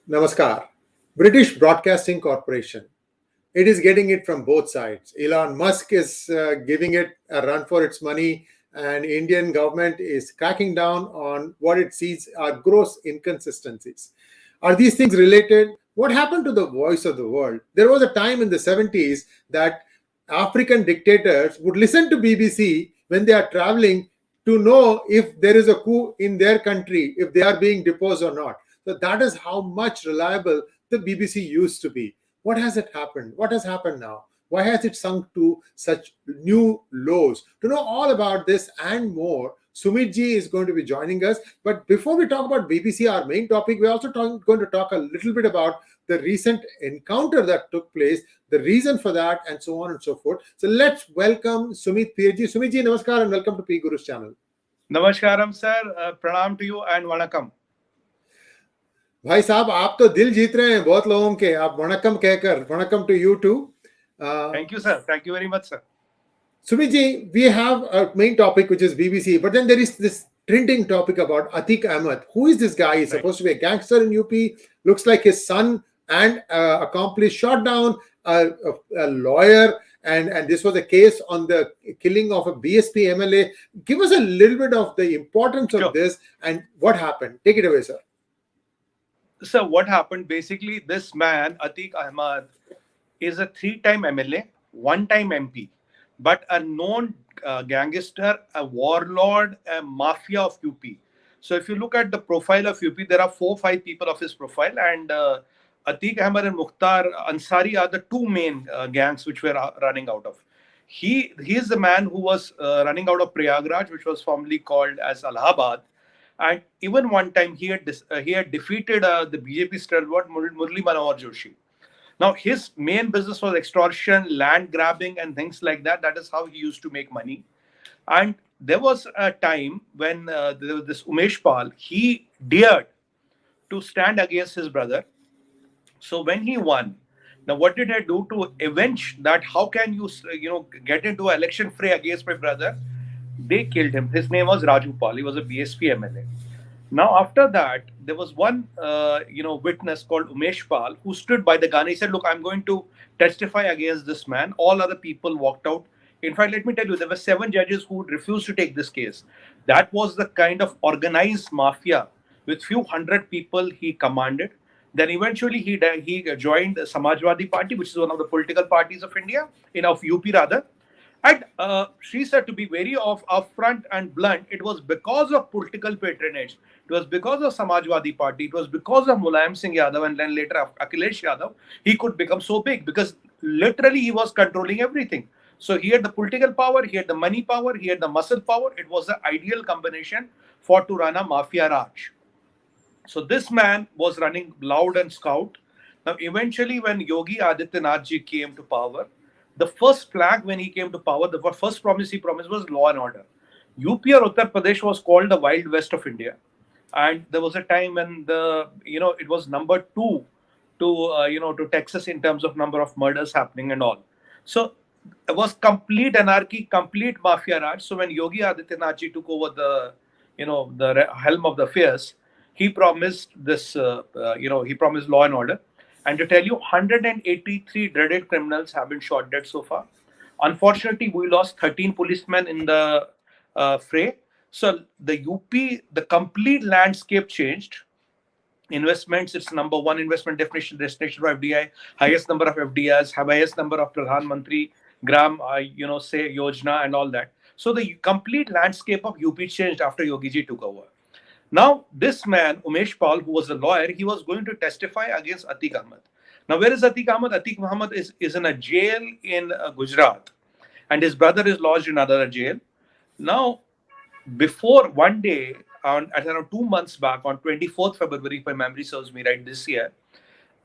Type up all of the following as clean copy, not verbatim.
Namaskar. British Broadcasting Corporation. It is getting it from both sides. Elon Musk is giving it a run for its money, and Indian government is cracking down on what it sees are gross inconsistencies. Are these things related? What happened to the voice of the world? There was a time in the 70s that African dictators would listen to BBC when they are traveling to know if there is a coup in their country, if they are being deposed or not. So that is how much reliable the BBC used to be. What has it happened? What has happened now? Why has it sunk to such new lows? To know all about this and more, Sumit ji is going to be joining us. But before we talk about BBC, our main topic, we're also going to talk a little bit about the recent encounter that took place, the reason for that, and so on and so forth. So let's welcome Sumit Peer ji. Sumit ji, namaskar and welcome to PGurus channel. Namaskaram, sir. Pranam to you and Vanakam. भाई साहब आप तो दिल जीत रहे हैं बहुत लोगों के आप वणक्कम कहकर vanakkam to you too Thank you, sir. Thank you very much, sir. Sumit ji, we have a main topic which is BBC, but then there is this trending topic about Atiq Ahmed. Who is this guy? He's supposed to be a gangster in UP. Looks like his son and accomplice shot down a lawyer, and this was a case on the killing of a BSP MLA. Give us a little bit of the importance of this and what happened. Take it away, sir. So what happened? Basically, this man, Atiq Ahmed, is a 3-time MLA, 1-time MP, but a known gangster, a warlord, a mafia of UP. So if you look at the profile of UP, there are 4-5 people of his profile, and Atiq Ahmed and Mukhtar Ansari are the two main gangs which were running out of. He is the man who was running out of Prayagraj, which was formerly called as Allahabad. And even one time he had defeated the BJP stalwart Murli Manohar Joshi. Now his main business was extortion, land grabbing, and things like that. That is how he used to make money. And there was a time when there was this Umeshpal, he dared to stand against his brother. So when he won, now what did I do to avenge that? How can you get into an election fray against my brother? They killed him. His name was Raju Pal. He was a BSP MLA. Now, after that, there was one, witness called Umesh Pal who stood by the gun. He said, "Look, I'm going to testify against this man." All other people walked out. In fact, let me tell you, there were 7 judges who refused to take this case. That was the kind of organized mafia with few hundred people he commanded. Then eventually he joined the Samajwadi Party, which is one of the political parties of India, of UP rather. And she said, to be very upfront and blunt, it was because of political patronage. It was because of Samajwadi Party. It was because of Mulayam Singh Yadav and then later Akhilesh Yadav. He could become so big because literally he was controlling everything. So he had the political power, he had the money power, he had the muscle power. It was the ideal combination to run a mafia raj. So this man was running loud and scout. Now eventually when Yogi Adityanath came to power, the first flag when he came to power, the first promise he promised was law and order. UP or Uttar Pradesh was called the Wild West of India. And there was a time when it was number 2 to Texas in terms of number of murders happening and all. So it was complete anarchy, complete mafia raj. So when Yogi Adityanath took over the helm of the affairs, he promised this, he promised law and order. And to tell you, 183 dreaded criminals have been shot dead so far. Unfortunately, we lost 13 policemen in the fray. So the UP, the complete landscape changed. Investments, it's number 1 investment destination for FDI, highest number of FDIs, highest number of Pradhan Mantri, Gram, Yojana and all that. So the complete landscape of UP changed after Yogiji took over. Now, this man, Umesh Pal, who was a lawyer, he was going to testify against Atiq Ahmed. Now, where is Atiq Ahmed? Atiq Ahmed is in a jail in Gujarat, and his brother is lodged in another jail. Now, before one day, at around 2 months back, on 24th February, if my memory serves me right, this year,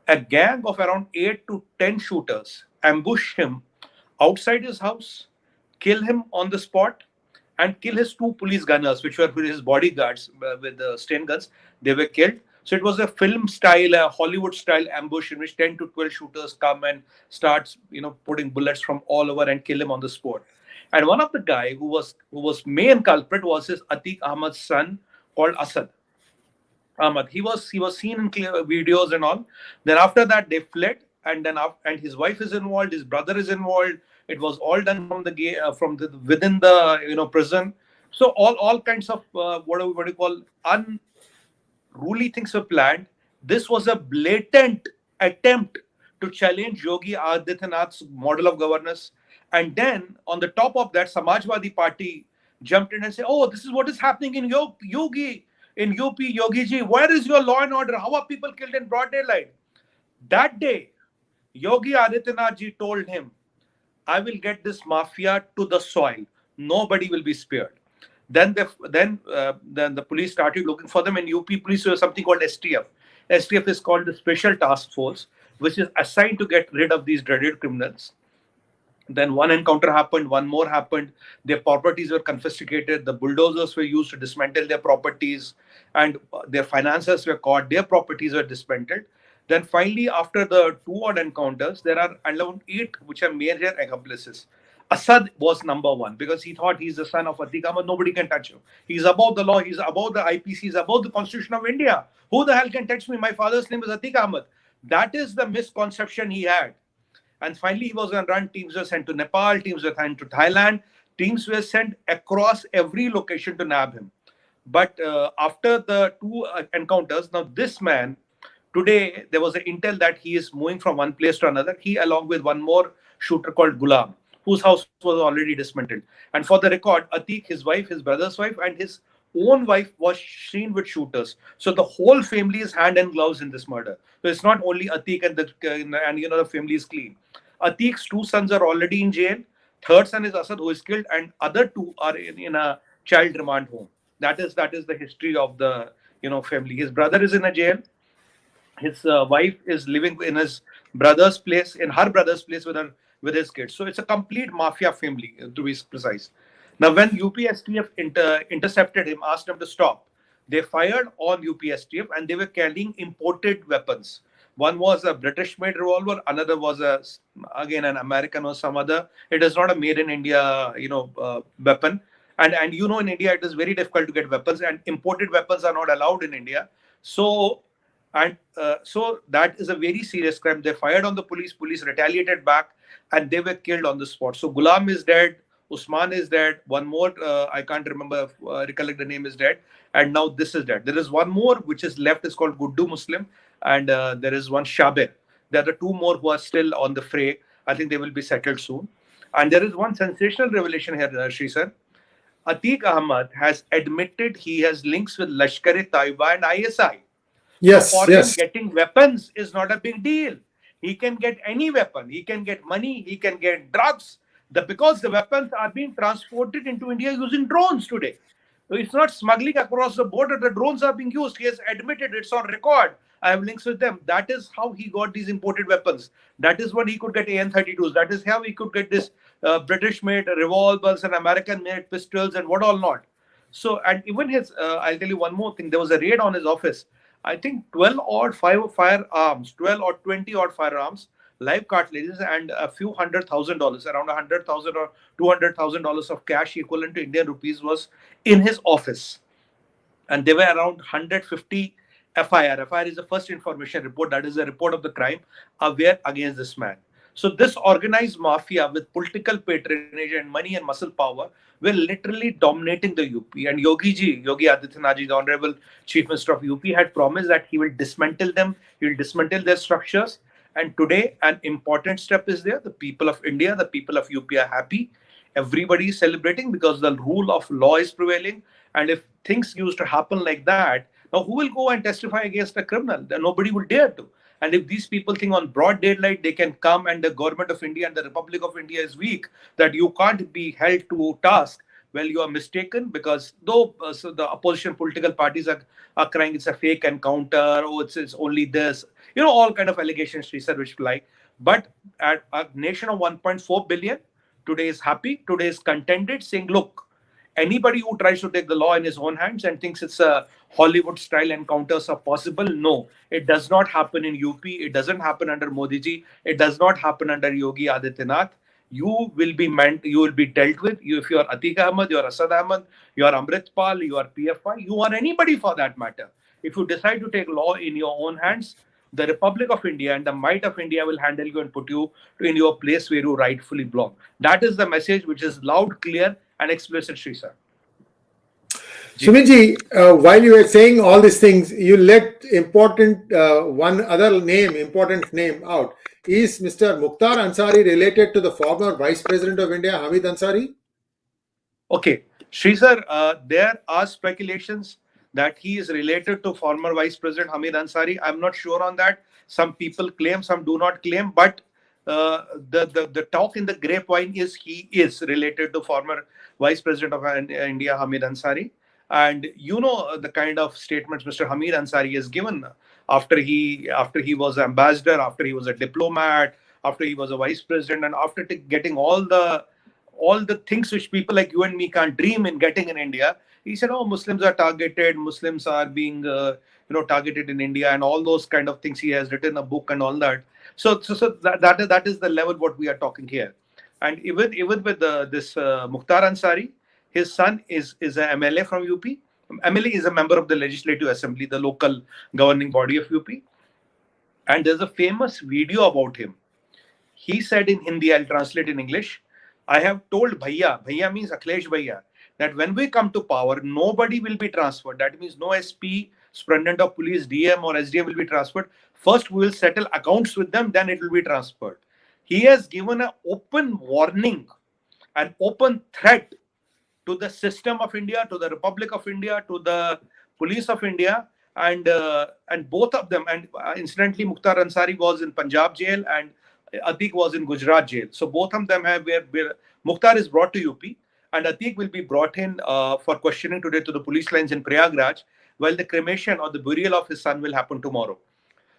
a gang of around 8 to 10 shooters ambushed him outside his house, kill him on the spot, and kill his 2 police gunners, which were his bodyguards with the Sten guns. They were killed. So it was a film style, a Hollywood style ambush in which 10 to 12 shooters come and starts, putting bullets from all over and kill him on the spot. And one of the guy who was main culprit was his Atiq Ahmed's son called Asad. Ahmad. He was seen in clear videos and all. Then after that they fled, and and his wife is involved, his brother is involved. It was all done from the within the prison. So all kinds of what do you call unruly things were planned. This was a blatant attempt to challenge Yogi Adityanath's model of governance. And then on the top of that, Samajwadi Party jumped in and said, "Oh, this is what is happening in Yogi, in UP, Yogiji. Where is your law and order? How are people killed in broad daylight?" That day, Yogi Adityanath ji told him, "I will get this mafia to the soil. Nobody will be spared." Then the police started looking for them. In UP police, there was something called STF. STF is called the Special Task Force, which is assigned to get rid of these dreaded criminals. Then one encounter happened, one more happened. Their properties were confiscated. The bulldozers were used to dismantle their properties, and their finances were caught. Their properties were dismantled. Then finally, after the two odd encounters, there are around 8 which are major accomplices. Asad was number one because he thought he's the son of Atiq Ahmed. Nobody can touch him. He's above the law. He's above the IPC. He's above the Constitution of India. Who the hell can touch me? My father's name is Atiq Ahmed. That is the misconception he had. And finally, he was on run. Teams were sent to Nepal. Teams were sent to Thailand. Teams were sent across every location to nab him. But after the two encounters, now this man, today there was an intel that he is moving from one place to another. He, along with one more shooter called Ghulam, whose house was already dismantled. And for the record, Atiq, his wife, his brother's wife, and his own wife was seen with shooters. So the whole family is hand and gloves in this murder. So it's not only Atiq and the family is clean. Atiq's 2 sons are already in jail. Third son is Asad, who is killed, and other 2 are in a child remand home. That is the history of the family. His brother is in a jail. His wife is living in his brother's place, with his kids. So it's a complete mafia family, to be precise. Now, when UPSTF intercepted him, asked him to stop, they fired on UPSTF, and they were carrying imported weapons. One was a British-made revolver, another was again an American or some other. It is not a made in India, weapon. And in India it is very difficult to get weapons, and imported weapons are not allowed in India. So that is a very serious crime. They fired on the police. Police retaliated back, and they were killed on the spot. So Ghulam is dead. Usman is dead. One more, I can't remember, recollect the name, is dead. And now this is dead. There is one more which is left, is called Guddu Muslim. And there is one Shabir. There are 2 more who are still on the fray. I think they will be settled soon. And there is one sensational revelation here, Sri sir. Atiq Ahmed has admitted he has links with Lashkar-e-Taiba and ISI. Yes, so for yes. him, getting weapons is not a big deal. He can get any weapon. He can get money. He can get drugs. Because the weapons are being transported into India using drones today. So it's not smuggling across the border. The drones are being used. He has admitted, it's on record. I have links with them. That is how he got these imported weapons. That is what he could get AN-32s. That is how he could get this British-made revolvers and American-made pistols and what all not. So, and even his, I'll tell you one more thing. There was a raid on his office. I think 12 or 20 odd firearms, live cartridges, and a few $100,000, around $100,000 or $200,000 of cash equivalent to Indian rupees was in his office. And there were around 150 FIR. FIR is the first information report. That is a report of the crime aware against this man. So this organized mafia with political patronage and money and muscle power were literally dominating the UP. And Yogi Adityanath, the Honorable Chief Minister of UP, had promised that he will dismantle them. He will dismantle their structures. And today, an important step is there. The people of India, the people of UP are happy. Everybody is celebrating because the rule of law is prevailing. And if things used to happen like that, now who will go and testify against a criminal? Then nobody will dare to. And if these people think on broad daylight they can come and the government of India and the Republic of India is weak, that you can't be held to task, well, you are mistaken, because though so the opposition political parties are crying it's a fake encounter, oh, it's only this, all kind of allegations, which fly. But at a nation of 1.4 billion, today is happy, today is contented, saying, look, anybody who tries to take the law in his own hands and thinks it's a Hollywood-style encounters are possible, no, it does not happen in UP. It doesn't happen under Modi ji. It does not happen under Yogi Adityanath. You will be dealt with. If you are Atiq Ahmed, you are Asad Ahmed, you are Amritpal, you are PFI, you are anybody for that matter. if you decide to take law in your own hands, the Republic of India and the might of India will handle you and put you in your place where you rightfully belong. That is the message which is loud, clear, and explicit, Sri sir. Sumitji, while you were saying all these things, you let one other important name out. Is Mr. Mukhtar Ansari related to the former Vice President of India, Hamid Ansari? Okay, Sri sir, there are speculations that he is related to former Vice President Hamid Ansari. I'm not sure on that. Some people claim, some do not claim, but the talk in the grapevine is he is related to former Vice President of India, Hamid Ansari. And you know the kind of statements Mr. Hamid Ansari has given after he was ambassador, after he was a diplomat, after he was a vice president, and after getting all the things which people like you and me can't dream in getting in India. He said, "Oh, Muslims are targeted. Muslims are being targeted in India, and all those kind of things." He has written a book and all that. So that is the level what we are talking here. And even with this Mukhtar Ansari, his son is an MLA from UP. MLA is a member of the Legislative Assembly, the local governing body of UP. And there's a famous video about him. He said in Hindi, I'll translate in English, "I have told Bhaiya means Akhilesh Bhaiya, that when we come to power, nobody will be transferred. That means no SP, Superintendent of Police, DM or SDM will be transferred. First, we will settle accounts with them, then it will be transferred." He has given an open warning, an open threat to the system of India, to the Republic of India, to the police of India, and both of them. And incidentally, Mukhtar Ansari was in Punjab jail and Atiq was in Gujarat jail. So both of them have where Mukhtar is brought to UP and Atiq will be brought in for questioning today to the police lines in Prayagraj, while the cremation or the burial of his son will happen tomorrow.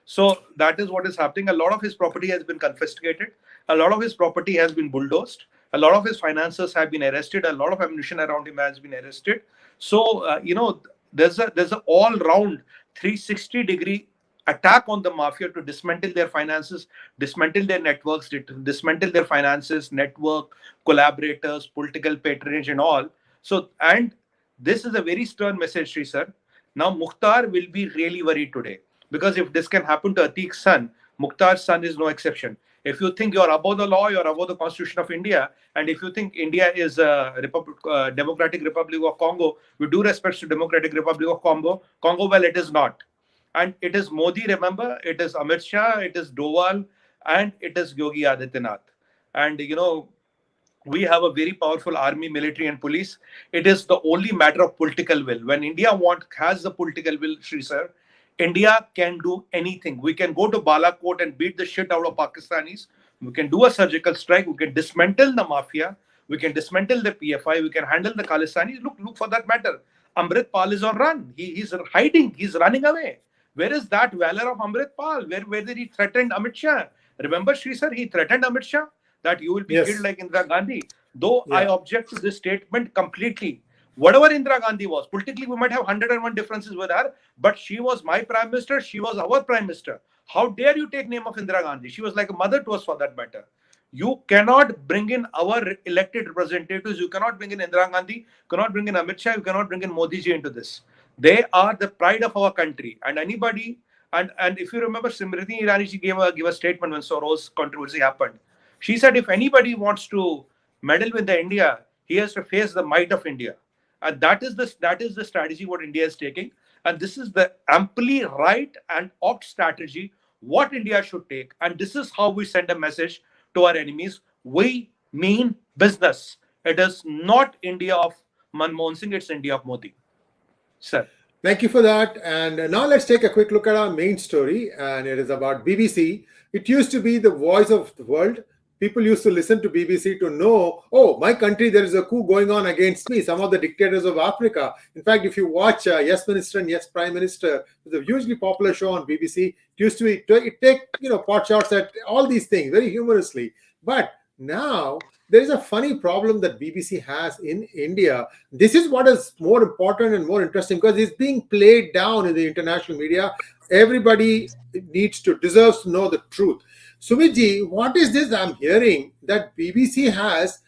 So that is what is happening. A lot of his property has been confiscated. A lot of his property has been bulldozed. A lot of his finances have been arrested. A lot of ammunition around him has been arrested. So, there's an all-round 360-degree attack on the mafia to dismantle their finances, dismantle their networks, dismantle their finances, network, collaborators, political patronage and all. So, and this is a very stern message, Sri sir. Now, Mukhtar will be really worried today. Because if this can happen to Atiq's son, Mukhtar's son is no exception. If you think you're above the law, you're above the Constitution of India, and if you think India is a Democratic Republic of Congo, with due respect to Democratic Republic of Congo, well, it is not. And it is Modi, remember, it is Amit Shah, it is Doval, and it is Yogi Adityanath. And, we have a very powerful army, military, and police. It is the only matter of political will. When India has the political will, Sri sir, India can do anything. We can go to Balakot and beat the shit out of Pakistanis. We can do a surgical strike. We can dismantle the mafia. We can dismantle the PFI. We can handle the Khalistanis. Look for that matter. Amritpal is on run. He's hiding. He's running away. Where is that valor of Amritpal? Where did he threaten Amit Shah? Remember, Sri sir, he threatened Amit Shah that you will be killed like Indira Gandhi. Though I object to this statement completely. Whatever Indira Gandhi was, politically we might have 101 differences with her, but she was my prime minister, she was our prime minister. How dare you take name of Indira Gandhi? She was like a mother to us for that matter. You cannot bring in our elected representatives, you cannot bring in Indira Gandhi, you cannot bring in Amit Shah, you cannot bring in Modi ji into this. They are the pride of our country. And anybody, and if you remember, Smriti Irani ji gave a statement when Soros controversy happened. She said if anybody wants to meddle with the India, he has to face the might of India. And that is the strategy what India is taking. And this is the amply right and opt strategy what India should take. And this is how we send a message to our enemies. We mean business. It is not India of Manmohan Singh, it's India of Modi. Sir. Thank you for that. And now let's take a quick look at our main story. And it is about BBC. It used to be the voice of the world. People used to listen to BBC to know, oh, my country, there is a coup going on against me, some of the dictators of Africa. In fact, if you watch Yes Minister and Yes Prime Minister, it's a hugely popular show on BBC. It used to be, it take, pot shots at all these things very humorously. But now there is a funny problem that BBC has in India. This is what is more important and more interesting because it's being played down in the international media. Everybody deserves to know the truth. Sumitji, what is this I'm hearing that BBC has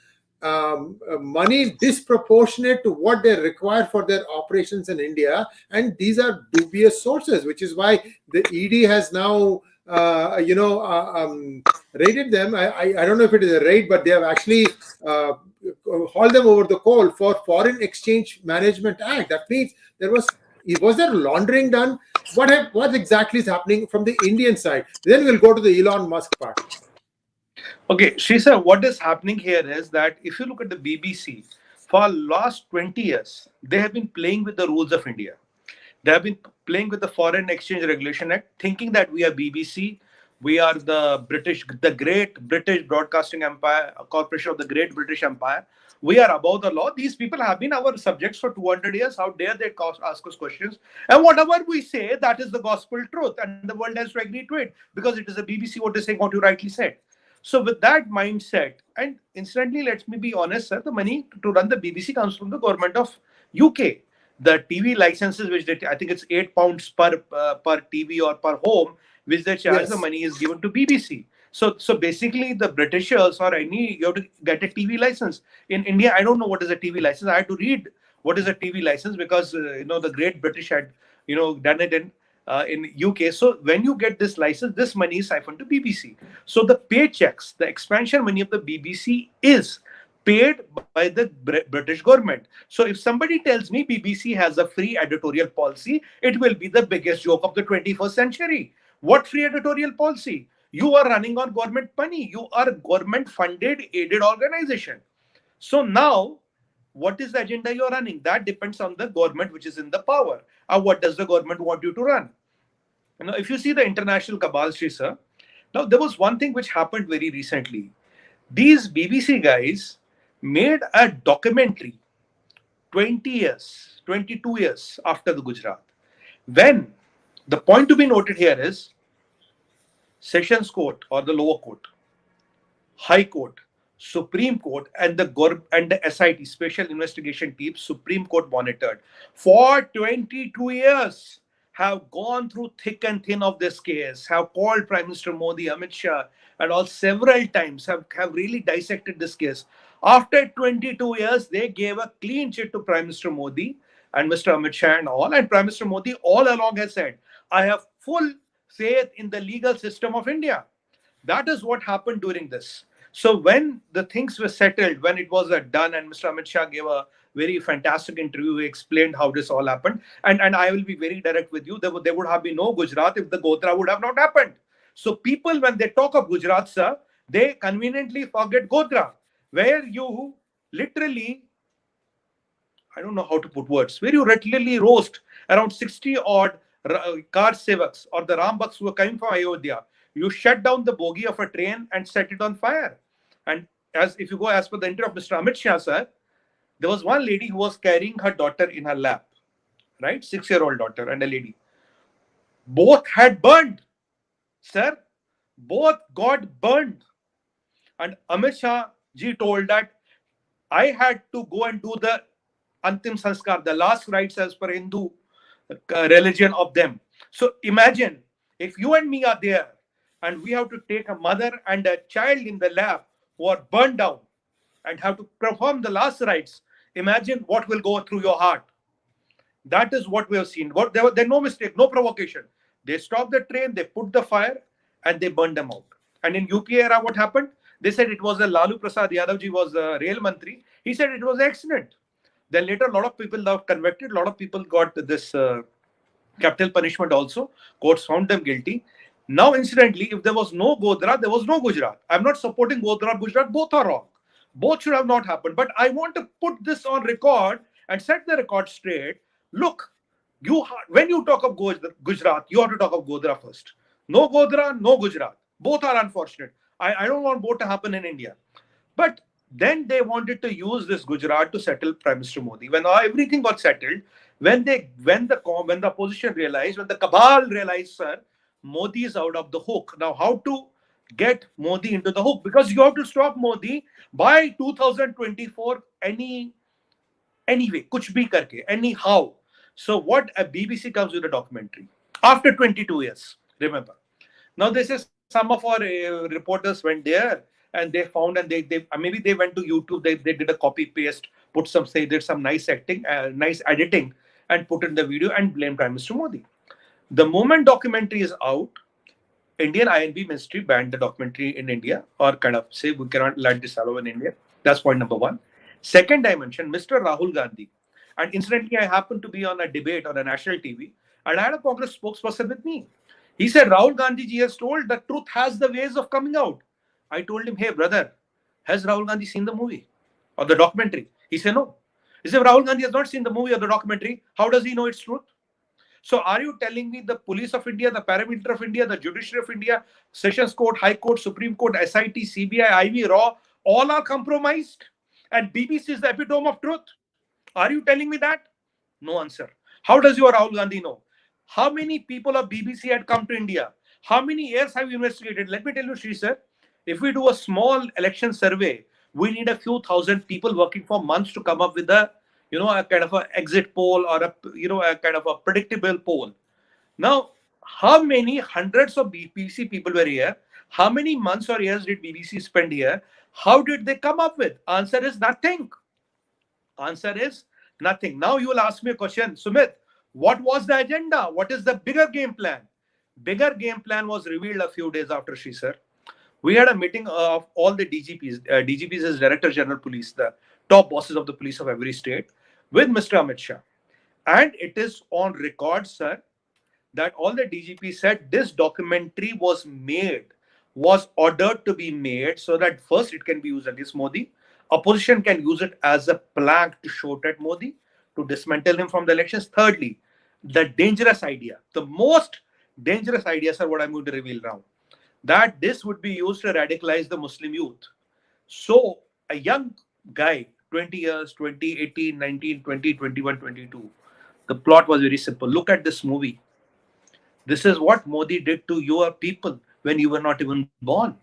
money disproportionate to what they require for their operations in India, and these are dubious sources, which is why the ED has now raided them. I don't know if it is a raid, but they have actually hauled them over the coal for Foreign Exchange Management Act. That means was there laundering done? What exactly is happening from the Indian side? Then we'll go to the Elon Musk part. Okay, Shrisa, what is happening here is that if you look at the BBC, for last 20 years, they have been playing with the rules of India. They have been playing with the Foreign Exchange Regulation Act, thinking that we are BBC, we are the Great British Broadcasting Empire, a corporation of the Great British Empire. We are above the law. These people have been our subjects for 200 years. How dare they ask us questions? And whatever we say, that is the gospel truth. And the world has to agree to it because it is the BBC what is saying, what you rightly said. So with that mindset, and incidentally, let me be honest, sir, the money to run the BBC comes from the government of UK. The TV licenses, which I think it's £8 per TV or per home, which they charge, yes. The money is given to BBC. So basically, the Britishers or you have to get a TV license. In India, I don't know what is a TV license. I had to read what is a TV license because the Great British had done it in UK. So when you get this license, this money is siphoned to BBC. So the paychecks, the expansion money of the BBC is paid by the British government. So if somebody tells me BBC has a free editorial policy, it will be the biggest joke of the 21st century. What free editorial policy? You are running on government money. You are government funded, aided organization. So now, what is the agenda you are running? That depends on the government which is in the power. What does the government want you to run? Now, if you see the international cabal, sir, now there was one thing which happened very recently. These BBC guys made a documentary 20 years, 22 years after the Gujarat. When the point to be noted here is Sessions Court or the lower court, High Court, Supreme Court and the SIT, Special Investigation Team, Supreme Court monitored for 22 years, have gone through thick and thin of this case, have called Prime Minister Modi, Amit Shah, and all several times, have really dissected this case. After 22 years, they gave a clean chit to Prime Minister Modi and Mr. Amit Shah and all. And Prime Minister Modi all along has said, I have full faith in the legal system of India. That is what happened during this. So when the things were settled, when it was done, and Mr. Amit Shah gave a very fantastic interview, he explained how this all happened. And I will be very direct with you. There would have been no Gujarat if the Godhra would have not happened. So people, when they talk of Gujarat, sir, they conveniently forget Godhra, where you literally, I don't know how to put words, where you literally roast around 60 odd car sevaks or the Ram Bhakts who were coming from Ayodhya. You shut down the bogie of a train and set it on fire. And if you go as per the interview of Mr. Amit Shah, sir, there was one lady who was carrying her daughter in her lap, right? 6-year-old daughter and a lady. Both had burned, sir. Both got burned. And Amit Shah ji told that I had to go and do the Antim Sanskar, the last rites as per Hindu religion of them. So imagine if you and me are there and we have to take a mother and a child in the lap who are burned down and have to perform the last rites. Imagine what will go through your heart. That is what we have seen. There no mistake, no provocation. They stopped the train, they put the fire, and they burned them out. And in UPA era, what happened? They said it was Lalu Prasad Yadavji was the rail mantri. He said it was an accident. Then later, a lot of people got convicted. A lot of people got this capital punishment also. Courts found them guilty. Now, incidentally, if there was no Godhra, there was no Gujarat. I'm not supporting Godhra or Gujarat. Both are wrong. Both should have not happened. But I want to put this on record and set the record straight. Look, when you talk of Gujarat, you have to talk of Godhra first. No Godhra, no Gujarat. Both are unfortunate. I don't want both to happen in India. But then they wanted to use this Gujarat to settle Prime Minister Modi. When everything got settled, when the opposition realized, when the cabal realized, sir, Modi is out of the hook. Now, how to get Modi into the hook? Because you have to stop Modi by 2024 anyway, kuch bhi karke, anyhow. So what a BBC comes with a documentary after 22 years, remember. Now, this is some of our reporters went there and they found, and they maybe they went to YouTube, they did a copy paste, put some, say, did some nice acting, nice editing, and put in the video and blame Prime Minister Modi. The moment documentary is out, Indian INB ministry banned the documentary in India, or kind of say we cannot let this allow in India. That's point number one. Second dimension, Mr. Rahul Gandhi. And incidentally, I happened to be on a debate on a national TV, and I had a Congress spokesperson with me. He said, Rahul Gandhi ji has told the truth has the ways of coming out. I told him, hey, brother, has Rahul Gandhi seen the movie or the documentary? He said, no. He said, Rahul Gandhi has not seen the movie or the documentary. How does he know its truth? So are you telling me the police of India, the paramilitary of India, the judiciary of India, Sessions Court, High Court, Supreme Court, SIT, CBI, IV, RAW, all are compromised? And BBC is the epitome of truth? Are you telling me that? No answer. How does your Rahul Gandhi know? How many people of BBC had come to India? How many years have you investigated? Let me tell you, Shri sir, if we do a small election survey, we need a few thousand people working for months to come up with a kind of an exit poll, or a kind of a predictable poll. Now, how many hundreds of BBC people were here? How many months or years did BBC spend here? How did they come up with? Answer is nothing. Answer is nothing. Now you will ask me a question, Sumit, what was the agenda? What is the bigger game plan? Bigger game plan was revealed a few days after, Shri sir. We had a meeting of all the DGPs. DGPs is Director General Police, the top bosses of the police of every state, with Mr. Amit Shah. And it is on record, sir, that all the DGPs said this documentary was ordered to be made so that first it can be used against Modi. Opposition can use it as a plank to shoot at Modi, to dismantle him from the elections. Thirdly, the dangerous idea, the most dangerous idea, sir, what I'm going to reveal now, that this would be used to radicalize the Muslim youth. So a young guy, 20 years, 20, 18, 19, 20, 21, 22, the plot was very simple. Look at this movie. This is what Modi did to your people when you were not even born.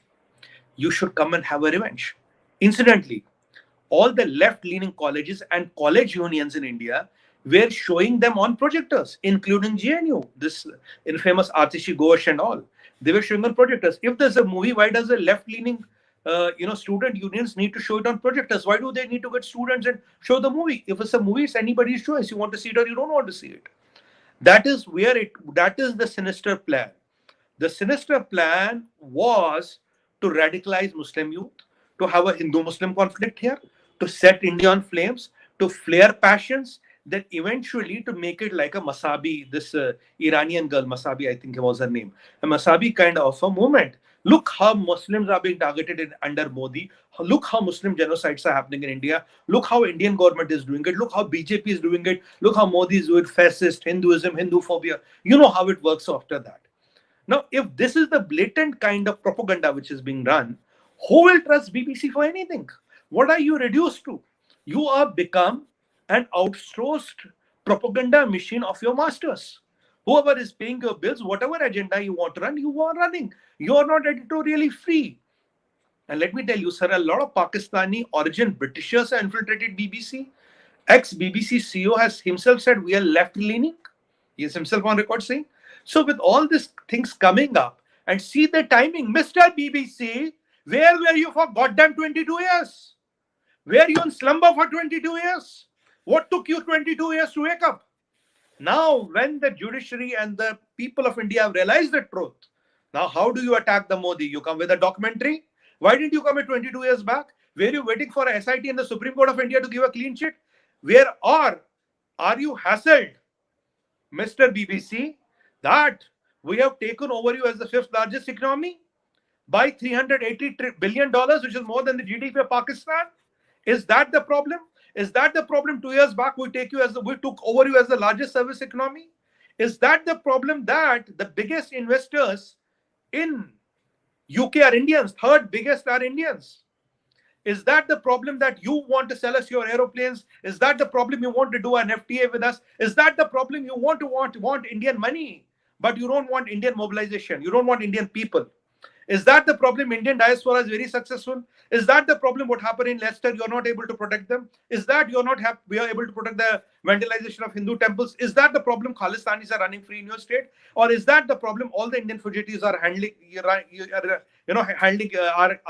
You should come and have a revenge. Incidentally, all the left-leaning colleges and college unions in India were showing them on projectors, including GNU, this infamous 𝙒𝙗𝙦 Ghosh and all. They were showing on projectors. If there's a movie, why does the left-leaning student unions need to show it on projectors? Why do they need to get students and show the movie? If it's a movie, it's anybody's choice. You want to see it or you don't want to see it. That is the sinister plan. The sinister plan was to radicalize Muslim youth, to have a Hindu-Muslim conflict here, to set India on flames, to flare passions, then eventually to make it like a Masabi, this Iranian girl, Masabi, I think was her name, a Masabi kind of a movement. Look how Muslims are being targeted under Modi. Look how Muslim genocides are happening in India. Look how Indian government is doing it. Look how BJP is doing it. Look how Modi is doing fascist, Hinduism, Hindu phobia. You know how it works after that. Now, if this is the blatant kind of propaganda which is being run, who will trust BBC for anything? What are you reduced to? You are become an outsourced propaganda machine of your masters. Whoever is paying your bills, whatever agenda you want to run, you are running. You are not editorially free. And let me tell you, sir, a lot of Pakistani origin Britishers have infiltrated BBC. Ex-BBC CEO has himself said we are left-leaning. He is himself on record saying. So with all these things coming up, and see the timing, Mr. BBC, where were you for goddamn 22 years? Were you in slumber for 22 years? What took you 22 years to wake up? Now, when the judiciary and the people of India have realized the truth, now how do you attack the Modi? You come with a documentary? Why didn't you come at 22 years back? Were you waiting for a SIT and the Supreme Court of India to give a clean sheet? Where are you hassled, Mr. BBC, that we have taken over you as the fifth largest economy by $380 billion, which is more than the GDP of Pakistan? Is that the problem? Is that the problem 2 years back we took over you as the largest service economy? Is that the problem that the biggest investors in UK are Indians, third biggest are Indians? Is that the problem that you want to sell us your aeroplanes? Is that the problem you want to do an FTA with us? Is that the problem you want Indian money, but you don't want Indian mobilization? You don't want Indian people? Is that the problem? Indian diaspora is very successful. Is that the problem? What happened in Leicester? You're not able to protect them. Is that we are able to protect the vandalization of Hindu temples? Is that the problem? Khalistanis are running free in your state, or is that the problem? All the Indian fugitives are handling,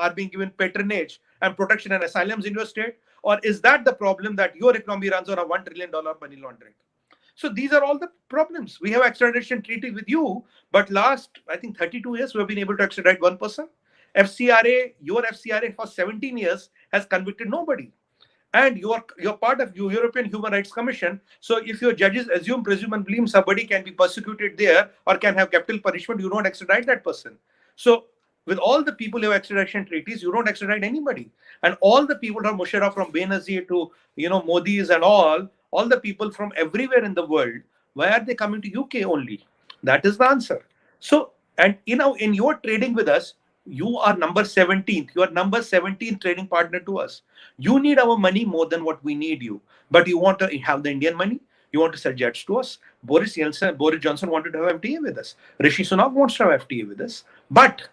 are being given patronage and protection and asylums in your state, or is that the problem that your economy runs on a $1 trillion money laundering? So these are all the problems. We have extradition treaty with you, but last, I think, 32 years, we have been able to extradite one person. FCRA, your FCRA for 17 years has convicted nobody. And you're part of European Human Rights Commission. So if your judges assume, presume, and believe somebody can be persecuted there or can have capital punishment, you don't extradite that person. So with all the people who have extradition treaties, you don't extradite anybody. And all the people from Musharraf, from Benazir to Modi's and all the people from everywhere in the world, why are they coming to UK only? That is the answer. So, and in your trading with us, you are number 17th. You are number 17th trading partner to us. You need our money more than what we need you. But you want to have the Indian money. You want to sell jets to us. Boris Johnson wanted to have FTA with us. Rishi Sunak wants to have FTA with us. But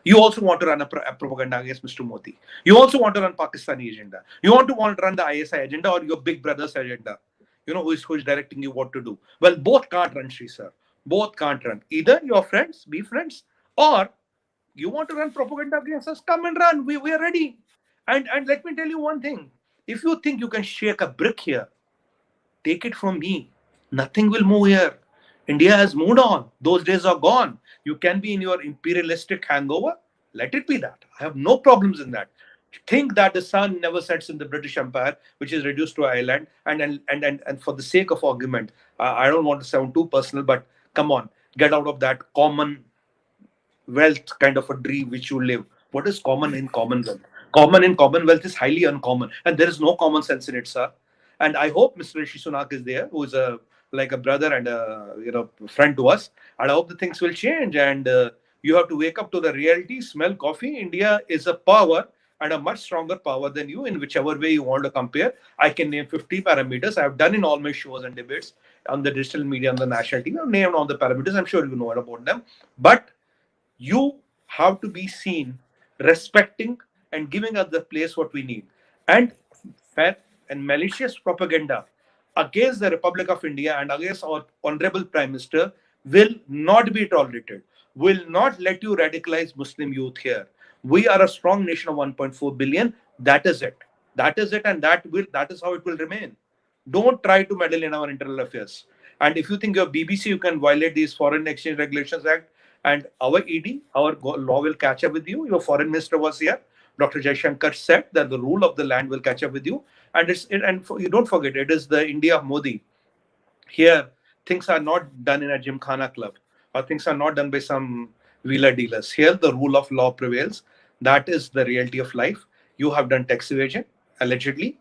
you also want to run a propaganda against Mr. Modi. You also want to run Pakistani agenda. You want to run the ISI agenda or your big brother's agenda. Who is directing you what to do. Well, both can't run, Sri sir. Both can't run. Either your friends, be friends, or you want to run propaganda against us, come and run. We are ready. And let me tell you one thing. If you think you can shake a brick here, take it from me. Nothing will move here. India has moved on. Those days are gone. You can be in your imperialistic hangover. Let it be that. I have no problems in that. Think that the sun never sets in the British Empire, which is reduced to an island. And for the sake of argument, I don't want to sound too personal, but come on, get out of that common wealth kind of a dream which you live. What is common in Commonwealth? Common in Commonwealth is highly uncommon, and there is no common sense in it, sir. And I hope Mr. Rishi Sunak is there, who is like a brother and a friend to us. And I hope the things will change. And you have to wake up to the reality. Smell coffee. India is a power, and a much stronger power than you in whichever way you want to compare. I can name 50 parameters. I have done in all my shows and debates on the digital media, on the national TV. I've named all the parameters. I'm sure you know about them. But you have to be seen respecting and giving us the place what we need. And fair and malicious propaganda against the Republic of India and against our Honorable Prime Minister will not be tolerated. Will not let you radicalize Muslim youth here. We are a strong nation of 1.4 billion. That is it. That is it, and that is how it will remain. Don't try to meddle in our internal affairs. And if you think you're BBC, you can violate these Foreign Exchange Regulations Act. And our ED, our law will catch up with you. Your foreign minister was here. Dr. Jaishankar said that the rule of the land will catch up with you. And you don't forget, it is the India of Modi. Here, things are not done in a Gymkhana club, or things are not done by some wheeler dealers. Here, the rule of law prevails. That is the reality of life. You have done tax evasion, allegedly.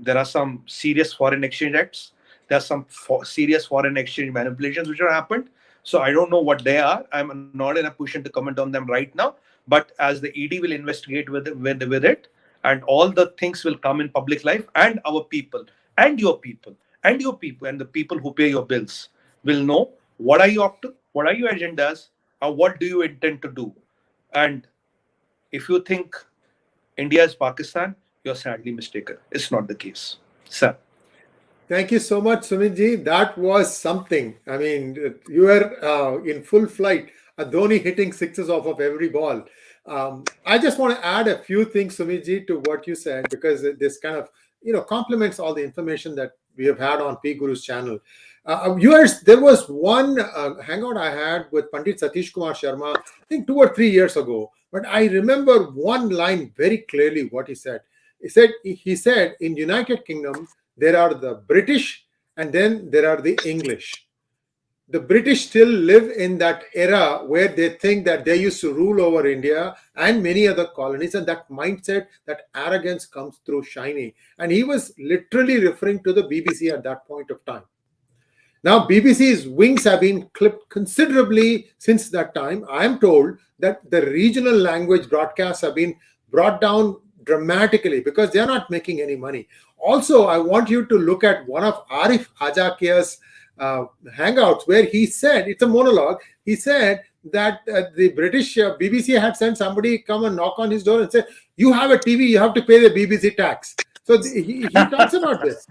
There are some serious foreign exchange acts. There are some serious foreign exchange manipulations which have happened. So I don't know what they are. I'm not in a position to comment on them right now. But as the ED will investigate with it, and all the things will come in public life, and our people, and your people, and your people, and the people who pay your bills will know what are you up to, what are your agendas, or what do you intend to do. And if you think India is Pakistan, you're sadly mistaken. It's not the case. Sir. Thank you so much, Sumit ji. That was something. I mean, you were in full flight. Dhoni hitting sixes off of every ball. I just want to add a few things, Sumit ji, to what you said, because this kind of complements all the information that we have had on PGurus channel. Viewers, there was one hangout I had with Pandit Satish Kumar Sharma, I think 2 or 3 years ago. But I remember one line very clearly. What he said. He said in United Kingdom, there are the British and then there are the English. The British still live in that era where they think that they used to rule over India and many other colonies, and that mindset, that arrogance comes through shiny. And he was literally referring to the BBC at that point of time. Now, BBC's wings have been clipped considerably since that time. I am told that the regional language broadcasts have been brought down dramatically because they are not making any money. Also, I want you to look at one of Arif Ajakia's hangouts where he said, it's a monologue, he said that the British BBC had sent somebody come and knock on his door and say, "You have a TV, you have to pay the BBC tax." So he talks about this.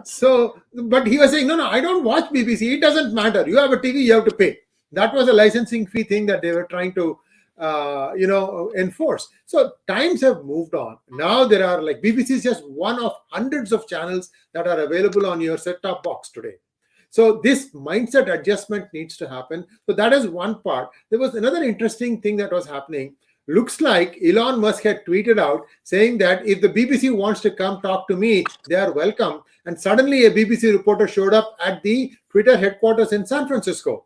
So, but he was saying, no, I don't watch BBC. It doesn't matter. You have a TV, you have to pay. That was a licensing fee thing that they were trying to, enforce. So times have moved on. Now there are, like, BBC is just one of hundreds of channels that are available on your set-top box today. So this mindset adjustment needs to happen. So that is one part. There was another interesting thing that was happening. Looks like Elon Musk had tweeted out saying that if the BBC wants to come talk to me, they are welcome. And suddenly a BBC reporter showed up at the Twitter headquarters in San Francisco.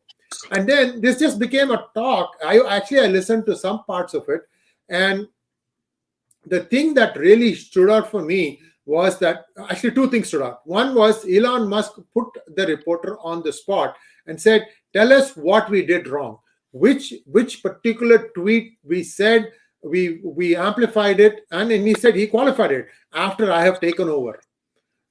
And then this just became a talk. I listened to some parts of it. And the thing that really stood out for me was that, actually two things stood out. One was Elon Musk put the reporter on the spot and said, tell us what we did wrong. Which particular tweet we said, we amplified it, and then he said he qualified it after I have taken over,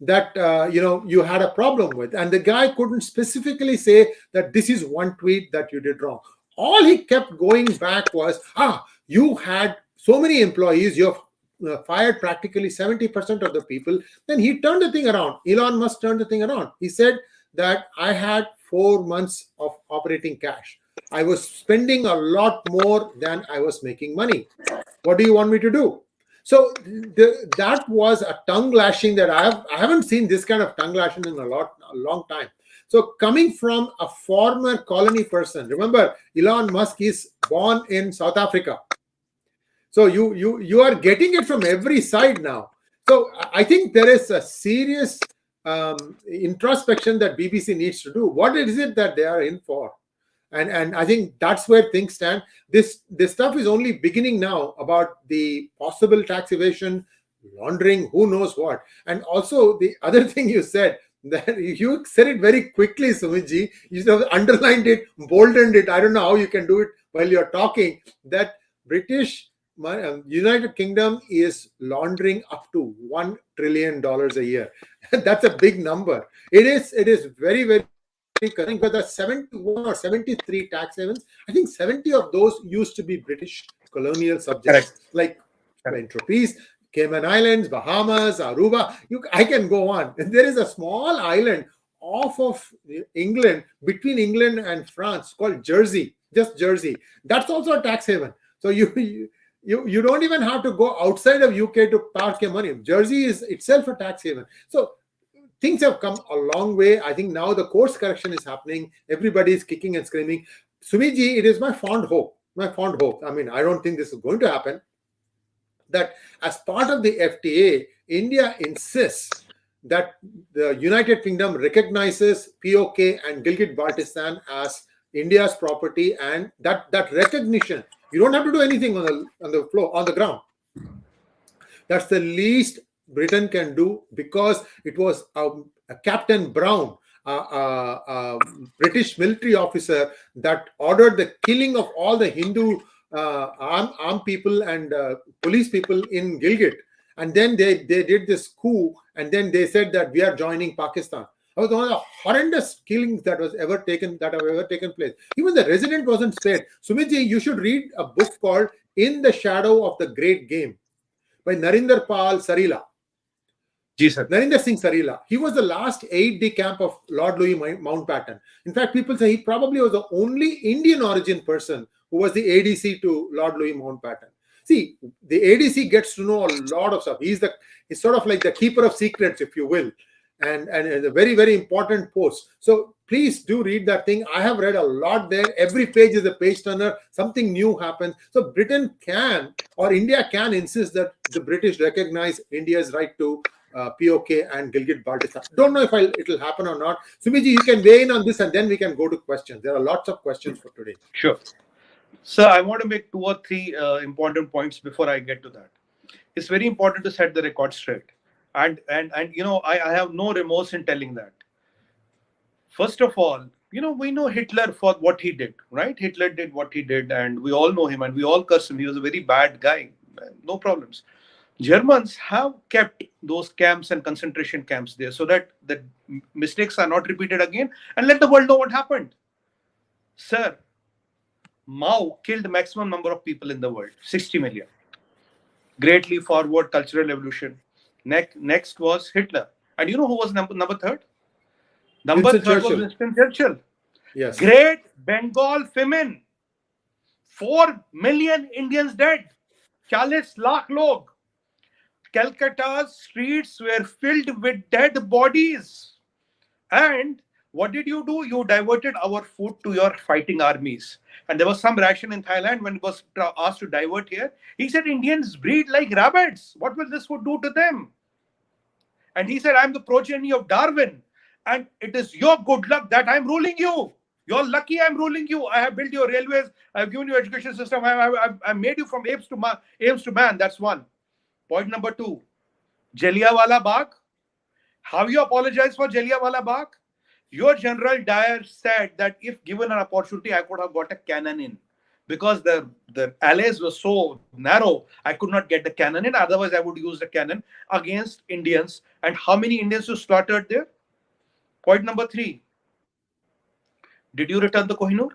that you had a problem with. And the guy couldn't specifically say that this is one tweet that you did wrong. All he kept going back was, you had so many employees, you have fired practically 70% of the people. Then he turned the thing around. Elon Musk turned the thing around. He said that I had 4 months of operating cash. I was spending a lot more than I was making money. What do you want me to do? So that was a tongue lashing that I haven't seen this kind of tongue lashing in a long time. So coming from a former colony person, remember Elon Musk is born in South Africa. So you are getting it from every side now. So I think there is a serious introspection that BBC needs to do. What is it that they are in for? And I think that's where things stand. This stuff is only beginning now about the possible tax evasion, laundering, who knows what. And also the other thing you said, that you said it very quickly, Sumitji. You sort of underlined it, boldened it. I don't know how you can do it while you're talking. That United Kingdom is laundering up to $1 trillion a year. That's a big number. It is very, very correct. Whether 71 or 73 tax havens, I think 70 of those used to be British colonial subjects, like Saint-Tropez, Cayman Islands, Bahamas, Aruba. I can go on. And there is a small island off of England, between England and France, called Jersey, just Jersey. That's also a tax haven. So you don't even have to go outside of UK to park your money. Jersey is itself a tax haven. So things have come a long way. I think now the course correction is happening. Everybody is kicking and screaming. Sumiji, it is my fond hope. I mean, I don't think this is going to happen, that as part of the FTA, India insists that the United Kingdom recognizes POK and Gilgit-Baltistan as India's property, and that recognition, you don't have to do anything on the floor, on the ground. That's the least Britain can do, because it was a Captain Brown, a British military officer, that ordered the killing of all the Hindu armed people and police people in Gilgit. And then they did this coup, and then they said that we are joining Pakistan. That was one of the horrendous killings that have ever taken place. Even the resident wasn't spared. Sumitji, you should read a book called In the Shadow of the Great Game by Narinder Sarila. Narinder Singh Sarila. He was the last aide-de-camp of Lord Louis Mountbatten. In fact, people say he probably was the only Indian origin person who was the ADC to Lord Louis Mountbatten. See, the ADC gets to know a lot of stuff. He's sort of like the keeper of secrets, if you will, and a very, very important post. So please do read that thing. I have read a lot there. Every page is a page turner. Something new happens. So Britain can, or India can, insist that the British recognize India's right to POK and Gilgit-Baltistan. Don't know if it'll happen or not. Sumiji, you can weigh in on this, and then we can go to questions. There are lots of questions for today. Sure. So I want to make 2 or 3 important points before I get to that. It's very important to set the record straight. And I have no remorse in telling that. First of all, we know Hitler for what he did, right? Hitler did what he did, and we all know him, and we all curse him. He was a very bad guy. No problems. Germans have kept those camps and concentration camps there so that the mistakes are not repeated again, and let the world know what happened. Sir, Mao killed maximum number of people in the world, 60 million. Greatly forward cultural evolution. Next was Hitler. And you know who was number third? Number Winston third was Churchill. Winston Churchill. Yes. Great Bengal famine. 4 million Indians dead. 40 lakh log. Calcutta's streets were filled with dead bodies. And what did you do? You diverted our food to your fighting armies. And there was some ration in Thailand when it was asked to divert here. He said, Indians breed like rabbits. What will this food do to them? And he said, I'm the progeny of Darwin. And it is your good luck that I'm ruling you. You're lucky I'm ruling you. I have built your railways. I've given you education system. I've made you from apes to man. That's one. Point number 2. Jallianwala Bagh. How you apologize for Jallianwala Bagh? Your General Dyer said that if given an opportunity, I could have got a cannon in. Because the allies were so narrow, I could not get the cannon in. Otherwise, I would use the cannon against Indians. And how many Indians were slaughtered there? Point number 3. Did you return the Kohinoor?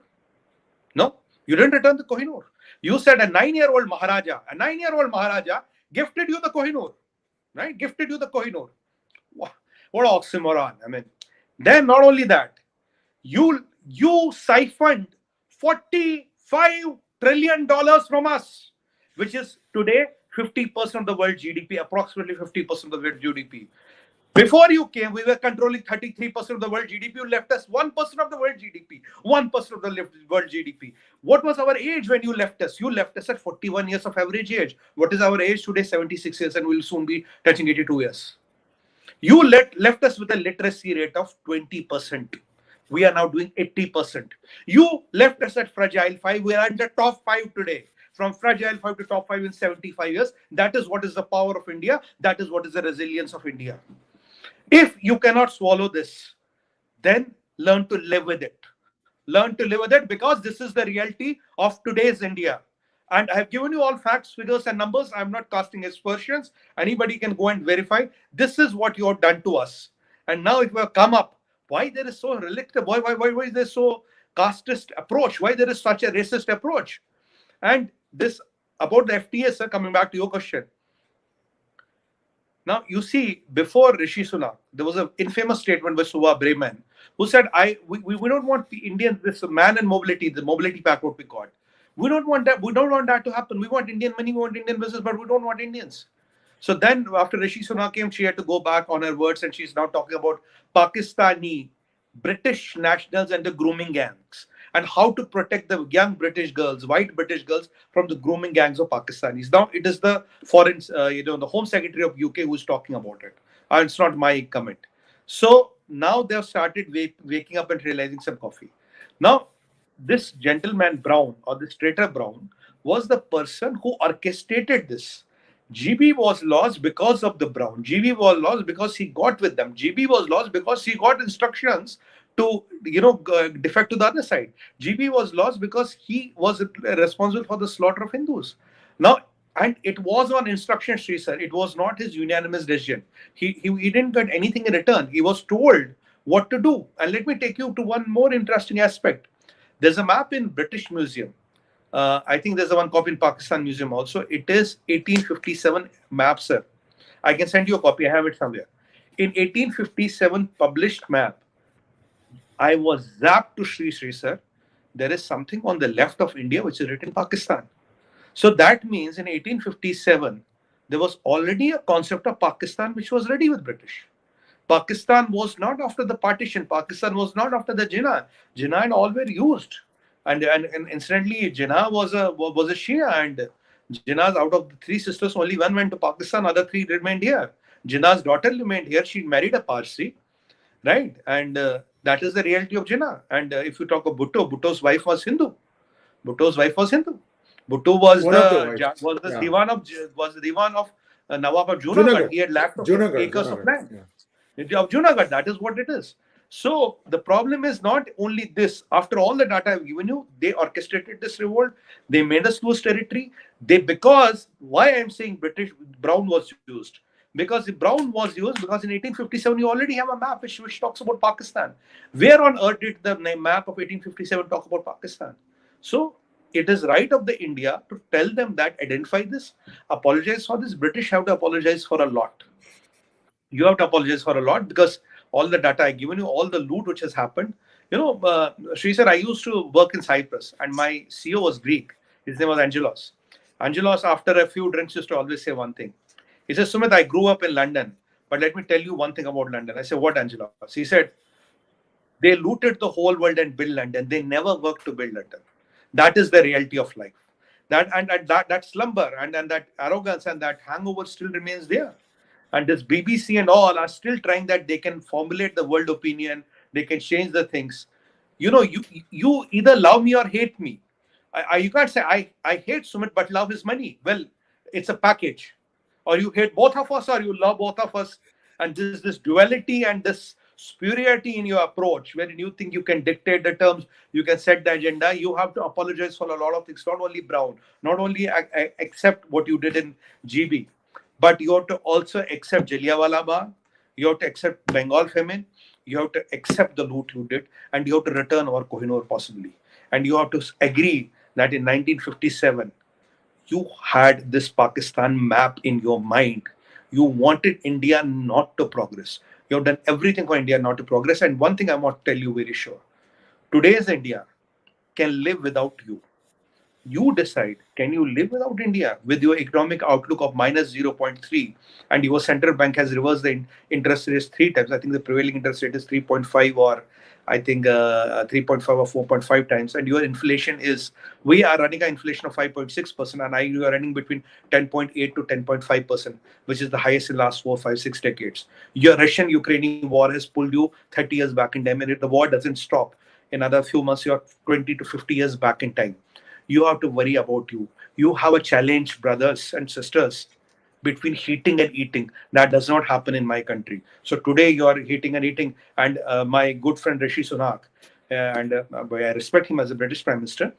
No, you didn't return the Kohinoor. You said a 9-year-old Maharaja gifted you the Kohinoor, right? Gifted you the Kohinoor. What oxymoron. I mean, then not only that, you siphoned $45 trillion from us, which is today 50% of the world GDP, approximately 50% of the world GDP. Before you came, we were controlling 33% of the world GDP. You left us 1% of the world GDP. 1% of the world GDP. What was our age when you left us? You left us at 41 years of average age. What is our age today? 76 years, and we'll soon be touching 82 years. You left us with a literacy rate of 20%. We are now doing 80%. You left us at fragile 5. We are in the top 5 today. From fragile 5 to top 5 in 75 years. That is what is the power of India. That is what is the resilience of India. If you cannot swallow this, then learn to live with it. Learn to live with it, because this is the reality of today's India. And I have given you all facts, figures, and numbers. I'm not casting aspersions. Anybody can go and verify. This is what you have done to us. And now if you have come up, why there is so relictive? Why is there so casteist approach? Why there is such a racist approach? And this about the FTA, sir, coming back to your question. Now, you see, before Rishi Sunak, there was an infamous statement by Suva Brayman, who said, we don't want the Indians, this man and mobility, the mobility pact, what we got. We don't want that. We don't want that to happen. We want Indian money, we want Indian business, but we don't want Indians. So then, after Rishi Sunak came, she had to go back on her words, and she's now talking about Pakistani, British nationals and the grooming gangs, and how to protect the young British girls, white British girls, from the grooming gangs of Pakistanis. Now, it is the foreign, the Home Secretary of UK who is talking about it. And it's not my comment. So now they've started waking up and realizing some coffee. Now, this gentleman Brown, or this traitor Brown, was the person who orchestrated this. GB was lost because of the Brown. GB was lost because he got with them. GB was lost because he got instructions to, defect to the other side. GB was lost because he was responsible for the slaughter of Hindus. Now, and it was on instruction, Sri sir. It was not his unanimous decision. He didn't get anything in return. He was told what to do. And let me take you to one more interesting aspect. There's a map in British Museum. I think there's a one copy in Pakistan Museum also. It is 1857 map, sir. I can send you a copy. I have it somewhere. In 1857 published map, I was zapped to Sri sir. There is something on the left of India which is written Pakistan. So that means in 1857, there was already a concept of Pakistan which was ready with British. Pakistan was not after the partition. Pakistan was not after the Jinnah. Jinnah and all were used. And incidentally, Jinnah was a Shia, and Jinnah's out of the 3 sisters, only one went to Pakistan, other 3 remained here. Jinnah's daughter remained here. She married a Parsi, right? And that is the reality of Jinnah. And if you talk of Bhutto, Bhutto's wife was Hindu. Bhutto was the Diwan of Nawab of Junagadh. He had lacked of acres of land. Yeah. Of Junagadh, that is what it is. So the problem is not only this. After all the data I've given you, they orchestrated this revolt. They made us lose territory. Because why I'm saying Brown was used? Because the Brown was used because in 1857 you already have a map which talks about Pakistan. Where on earth did the map of 1857 talk about Pakistan? So it is right of the India to tell them that, identify this, apologize for this. British have to apologize for a lot. You have to apologize for a lot, because all the data I given you, all the loot which has happened. Sri sir, I used to work in Cyprus, and my CEO was Greek. His name was Angelos. Angelos, after a few drinks, used to always say one thing. He says, Sumit, I grew up in London, but let me tell you one thing about London. I said, what, Angelos? He said, they looted the whole world and built London. They never worked to build London. That is the reality of life. That slumber and that arrogance and that hangover still remains there. And this BBC and all are still trying that they can formulate the world opinion, they can change the things. You either love me or hate me. You can't say I hate Sumit but love his money. Well, it's a package. Or you hate both of us or you love both of us. And this duality and this superiority in your approach, wherein you think you can dictate the terms, you can set the agenda, you have to apologize for a lot of things. Not only Brown, not only accept what you did in GB, but you have to also accept Jallianwala Bagh, you have to accept Bengal famine, you have to accept the loot you did, and you have to return our Kohinoor possibly. And you have to agree that in 1957, you had this Pakistan map in your mind. You wanted India not to progress. You have done everything for India not to progress. And one thing I want to tell you very sure. Today's India can live without you. You decide, can you live without India with your economic outlook of minus 0.3, and your central bank has reversed the interest rates 3 times. I think the prevailing interest rate is 3.5 or I think 3.5 or 4.5 times. And your inflation is, we are running an inflation of 5.6%, and you are running between 10.8 to 10.5%, which is the highest in the last 4, 5, 6 decades. Your Russian-Ukrainian war has pulled you 30 years back in time, and if the war doesn't stop in another few months, you're 20 to 50 years back in time. You have to worry about you. You have a challenge, brothers and sisters, between heating and eating. That does not happen in my country. So today you are heating and eating. And my good friend Rishi Sunak, and I respect him as a British Prime Minister,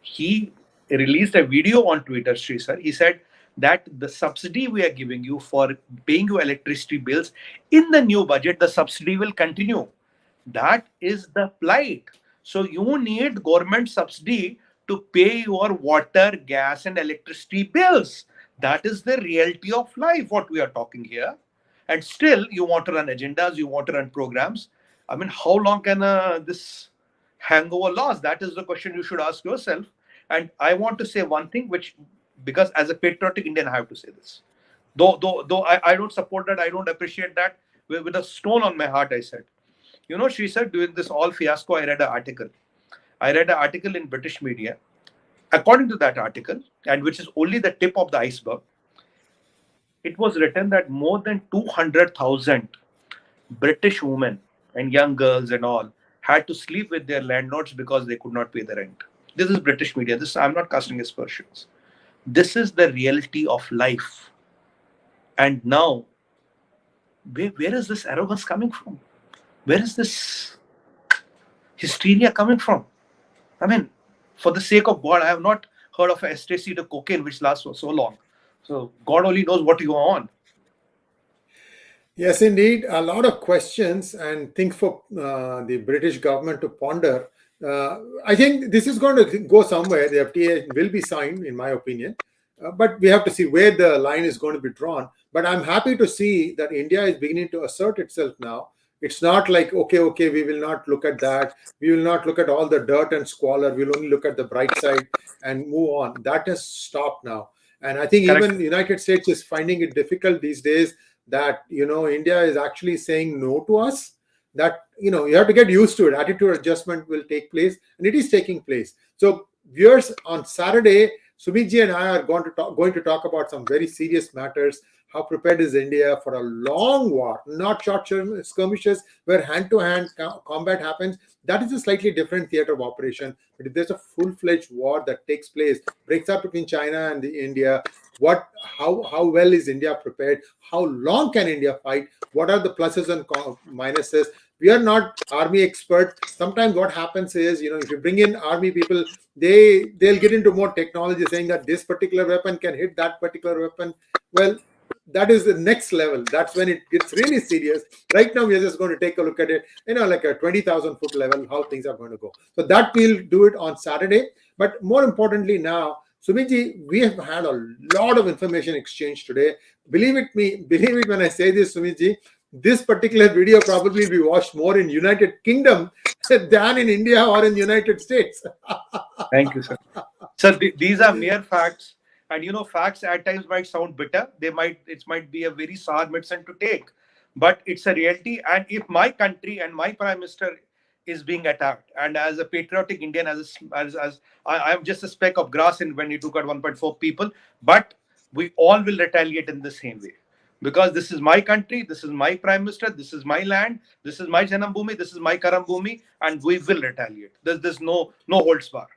he released a video on Twitter, Sri sir. He said that the subsidy we are giving you for paying your electricity bills, in the new budget, the subsidy will continue. That is the plight. So you need government subsidy to pay your water, gas, and electricity bills. That is the reality of life, what we are talking here. And still, you want to run agendas, you want to run programs. I mean, how long can this hangover last? That is the question you should ask yourself. And I want to say one thing, which, because as a patriotic Indian, I have to say this. Though I don't support that, I don't appreciate that. With a stone on my heart, I said. She said, during this all fiasco, I read an article. In British media. According to that article, and which is only the tip of the iceberg, it was written that more than 200,000 British women and young girls and all had to sleep with their landlords because they could not pay the rent. This is British media. I'm not casting aspersions. This is the reality of life. And now, where is this arrogance coming from? Where is this hysteria coming from? I mean, for the sake of God, I have not heard of ecstasy to cocaine which lasts for so long. So God only knows what you are on. Yes, indeed. A lot of questions and things for the British government to ponder. I think this is going to go somewhere. The FTA will be signed, in my opinion. But we have to see where the line is going to be drawn. But I'm happy to see that India is beginning to assert itself now. It's not like, okay, we will not look at that. We will not look at all the dirt and squalor. We'll only look at the bright side and move on. That has stopped now. And I think Correct. even the United States is finding it difficult these days that, India is actually saying no to us. That, you have to get used to it. Attitude adjustment will take place, and it is taking place. So viewers, on Saturday, Sumitji and I are going to talk about some very serious matters. How prepared is India for a long war, not short skirmishes where hand-to-hand combat happens. That is a slightly different theater of operation. But if there's a full-fledged war that takes place, breaks up between China and India, how well is India prepared? How long can India fight? What are the pluses and minuses? We are not army experts. Sometimes what happens is, if you bring in army people, they'll get into more technology, saying that this particular weapon can hit that particular weapon. Well, that is the next level. That's when it gets really serious. Right now, we're just going to take a look at it, like a 20,000 foot level, how things are going to go. So that we'll do it on Saturday. But more importantly now, Sumitji, we have had a lot of information exchange today. Believe it when I say this, Sumitji, this particular video probably be watched more in United Kingdom than in India or in United States. Thank you, sir. Sir, these are mere facts. And facts at times might sound bitter. It might be a very sour medicine to take, but it's a reality. And if my country and my Prime Minister is being attacked, and as a patriotic Indian, I'm just a speck of grass in when you took out 1.4 people, but we all will retaliate in the same way. Because this is my country, this is my Prime Minister, this is my land, this is my Janam Bhumi, this is my Karam Bhumi, and we will retaliate. There's no holds bar.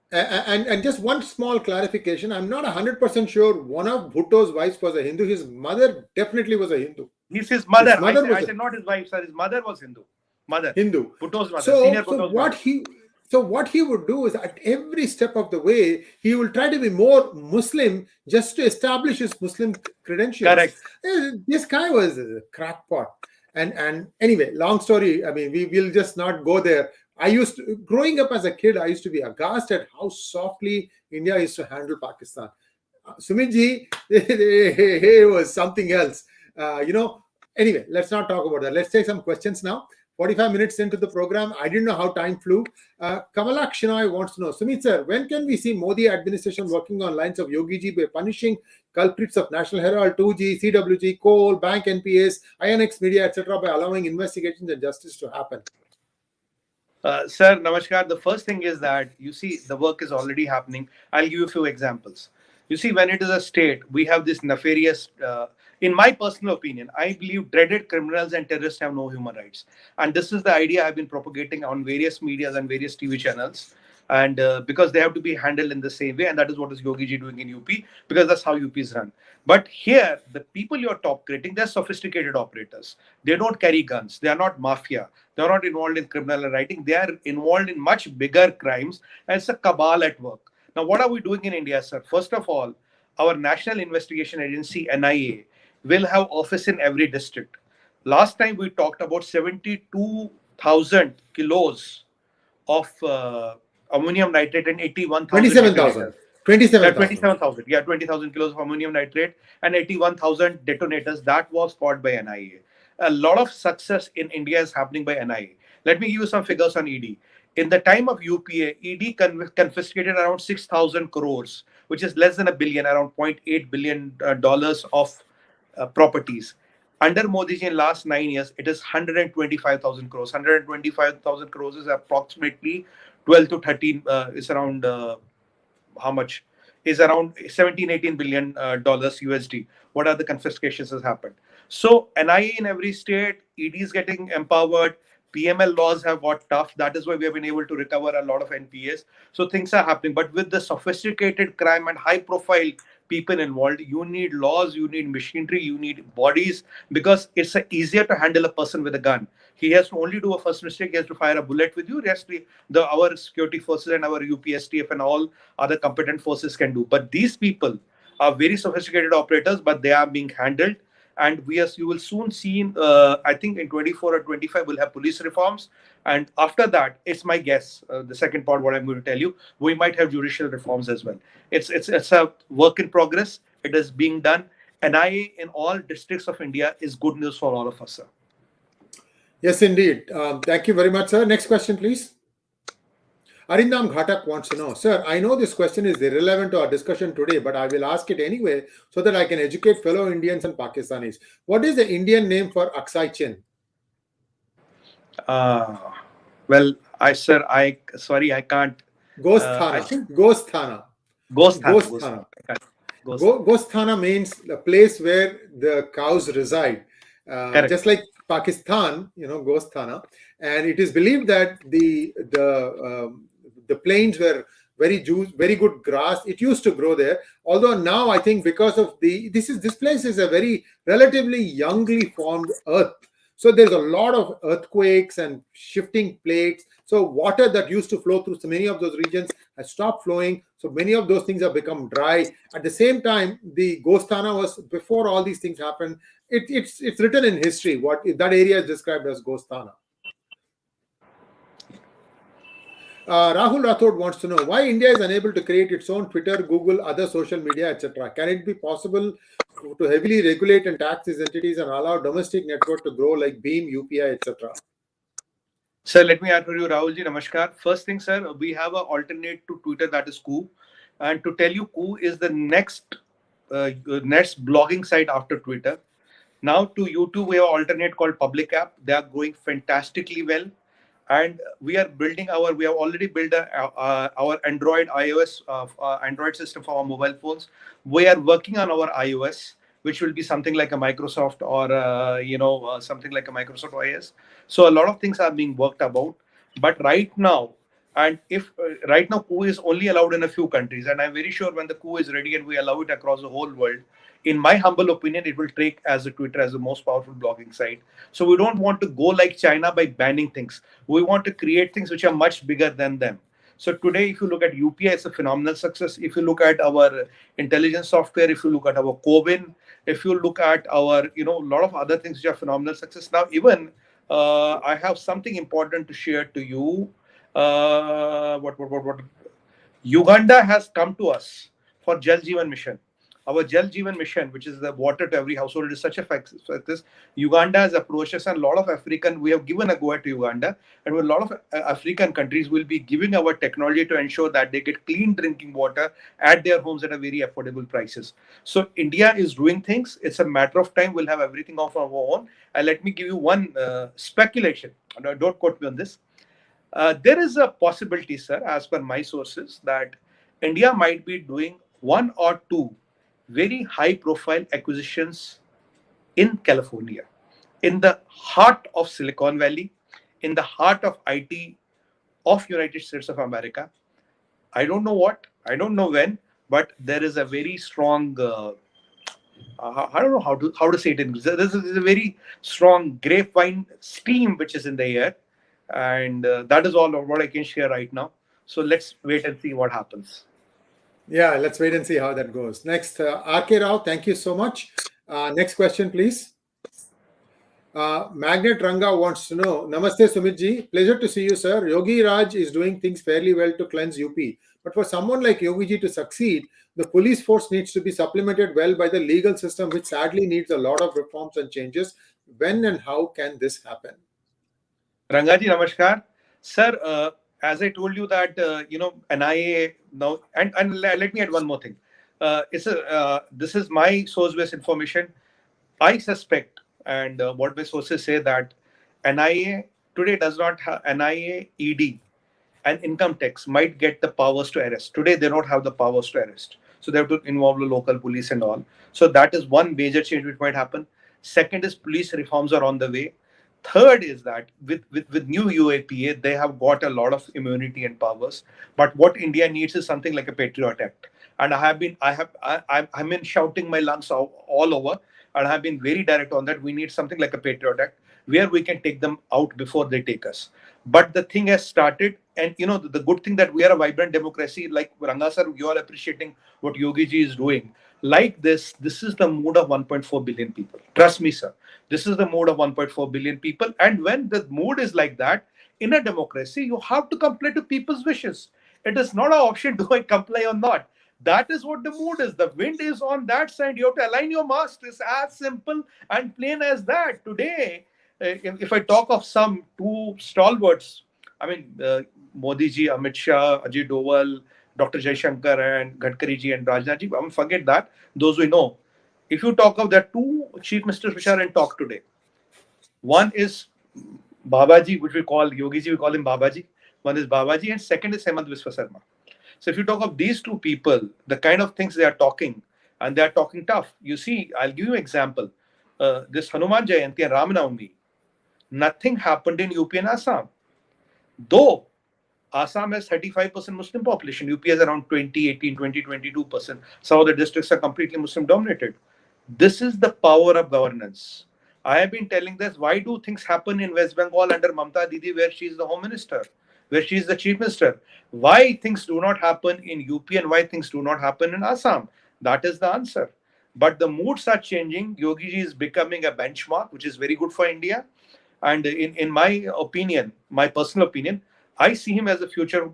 And just one small clarification, I'm not 100% sure one of Bhutto's wives was a Hindu. His mother definitely was a Hindu. His mother. I said not his wife, sir. His mother was Hindu. Hindu. Bhutto's mother. So what he would do is at every step of the way, he will try to be more Muslim just to establish his Muslim credentials. Correct. This guy was a crackpot. And anyway, long story. I mean, we will just not go there. Growing up as a kid, I used to be aghast at how softly India used to handle Pakistan. Sumitji, it was something else. Anyway, let's not talk about that. Let's take some questions now. 45 minutes into the program, I didn't know how time flew. Kamalak Shinoy wants to know, Sumit sir, when can we see Modi administration working on lines of Yogiji by punishing culprits of National Herald, 2G, CWG, coal, bank NPAs, INX media, etc. by allowing investigations and justice to happen? Sir, namaskar. The first thing is that, you see, the work is already happening. I'll give you a few examples. You see, when it is a state, we have this nefarious, in my personal opinion, I believe dreaded criminals and terrorists have no human rights. And this is the idea I've been propagating on various medias and various TV channels. And because they have to be handled in the same way, and that is what is Yogiji doing in UP, because that's how UP is run. But here, the people you're top creating, they're sophisticated operators. They don't carry guns. They are not mafia. They're not involved in criminal writing. They are involved in much bigger crimes, and it's a cabal at work. Now, what are we doing in India, sir? First of all, our National Investigation Agency, NIA, will have office in every district. Last time we talked about 72,000 kilos of ammonium nitrate and 81,000. 27,000. 27,000. Yeah, 20,000 kilos of ammonium nitrate and 81,000 detonators. That was caught by NIA. A lot of success in India is happening by NIA. Let me give you some figures on ED. In the time of UPA, ED confiscated around 6,000 crores, which is less than a billion, around $0.8 billion of properties. Under Modi ji in last 9 years, it is 125,000 crores. 125,000 crores is approximately 12 to 13, is around, how much? Is around 17-18 billion dollars USD. What are the confiscations has happened? So NIA in every state, ED is getting empowered. PML laws have got tough. That is why we have been able to recover a lot of NPAs. So things are happening. But with the sophisticated crime and high profile people involved, you need laws, you need machinery, you need bodies, because it's easier to handle a person with a gun. He has to only do a first mistake. He has to fire a bullet with you. Rest, our security forces and our UPSTF and all other competent forces can do. But these people are very sophisticated operators, but they are being handled. And you will soon see, I think in 24 or 25, we'll have police reforms. And after that, it's my guess, the second part, what I'm going to tell you, we might have judicial reforms as well. It's a work in progress. It is being done. NIA in all districts of India is good news for all of us, sir. Yes, indeed. Thank you very much, sir. Next question, please. Arindam Ghatak wants to know, sir, I know this question is irrelevant to our discussion today, but I will ask it anyway so that I can educate fellow Indians and Pakistanis. What is the Indian name for Aksai Chin? Well, sorry, I can't. Gosthana. Gosthana. Gosthana. Gosthana means the place where the cows reside. Just like Pakistan, Gosthana. And it is believed that the plains were very good grass. It used to grow there. Although now I think because of this place is a very relatively youngly formed earth. So there's a lot of earthquakes and shifting plates. So water that used to flow through so many of those regions has stopped flowing. So many of those things have become dry. At the same time, the 𝙤𝙬𝙤𝙀 was, before all these things happened, it's written in history what that area is described as 𝙤𝙬𝙤𝙀. Rahul Rathod wants to know why India is unable to create its own Twitter, Google, other social media, etc. Can it be possible to heavily regulate and tax these entities and allow domestic network to grow like Bhim, UPI, etc.? Sir, let me answer you, Rahulji. Namaskar. First thing, sir, we have an alternate to Twitter, that is 𝙒𝙂. And to tell you, 𝙒𝙂 is the next blogging site after Twitter. Now to YouTube, we have an alternate called Public App. They are going fantastically well. And we have already built our Android iOS Android system for our mobile phones. We are working on our iOS, which will be something like a Microsoft or something like a Microsoft OS. So a lot of things are being worked about. But right now, and if right now 𝙒𝙂 is only allowed in a few countries, and I'm very sure when the 𝙒𝙂 is ready and we allow it across the whole world, in my humble opinion, it will take as a Twitter as the most powerful blogging site. So we don't want to go like China by banning things. We want to create things which are much bigger than them. So today, if you look at UPI, it's a phenomenal success. If you look at our intelligence software, if you look at our CoWIN, if you look at our, a lot of other things which are phenomenal success. Now, even I have something important to share to you. What? Uganda has come to us for Jal Jeevan Mission. Our Jal Jeevan Mission, which is the water to every household, is such a success. Uganda has approached us, and a lot of we have given a go to Uganda, and a lot of African countries will be giving our technology to ensure that they get clean drinking water at their homes at a very affordable prices. So India is doing things. It's a matter of time. We'll have everything of our own. And let me give you one speculation. Don't quote me on this. There is a possibility, sir, as per my sources, that India might be doing one or two very high profile acquisitions in California, in the heart of Silicon Valley, in the heart of IT of United States of America. I don't know what, I don't know when, but there is a very strong I don't know how to say it in English. This is a very strong grapevine steam which is in the air, and that is all of what I can share right now. So let's wait and see what happens. Yeah, let's wait and see how that goes. Next, R.K. Rao, thank you so much. Next question, please. Magnet Ranga wants to know, Namaste Sumitji, pleasure to see you, sir. Yogi Raj is doing things fairly well to cleanse UP. But for someone like Yogiji to succeed, the police force needs to be supplemented well by the legal system, which sadly needs a lot of reforms and changes. When and how can this happen? Rangaji, namaskar. Sir, as I told you that, NIA now, and let me add one more thing. This is my source-based information. I suspect, and what my sources say, that NIA today does not have NIA, ED, and income tax might get the powers to arrest. Today, they don't have the powers to arrest. So they have to involve the local police and all. So that is one major change which might happen. Second is police reforms are on the way. Third is that with new UAPA, they have got a lot of immunity and powers. But what India needs is something like a Patriot Act. And I've been shouting my lungs all over, and I've been very direct on that. We need something like a Patriot Act where we can take them out before they take us. But the thing has started, and the good thing that we are a vibrant democracy, like Ranga sir, you are appreciating what Yogiji is doing. Like this is the mood of 1.4 billion people. Trust me, sir. This is the mood of 1.4 billion people. And when the mood is like that, in a democracy, you have to comply to people's wishes. It is not an option, do I comply or not? That is what the mood is. The wind is on that side. You have to align your mast. It's as simple and plain as that. Today, if I talk of some two stalwarts, I mean, Modi ji, Amit Shah, Ajay Doval, Dr. Jaishankar and Gadkari ji and Rajnath ji, forget that. Those we know. If you talk of the two chief ministers which are in talk today, one is Babaji, which we call Yogiji, we call him Babaji. One is Babaji, and second is Hemant Biswa Sarma. So if you talk of these two people, the kind of things they are talking, and they are talking tough. You see, I'll give you an example. This Hanuman Jayanti and Ramanavami, nothing happened in UP and Assam. Though Assam has 35% Muslim population, UP has around 20, 18, 20, 22%. Some of the districts are completely Muslim dominated. This is the power of governance. I have been telling this. Why do things happen in West Bengal under Mamta Didi, where she is the home minister, where she is the chief minister? Why things do not happen in UP and why things do not happen in Assam? That is the answer. But the moods are changing. Yogiji is becoming a benchmark, which is very good for India. And in my opinion, my personal opinion, I see him as a future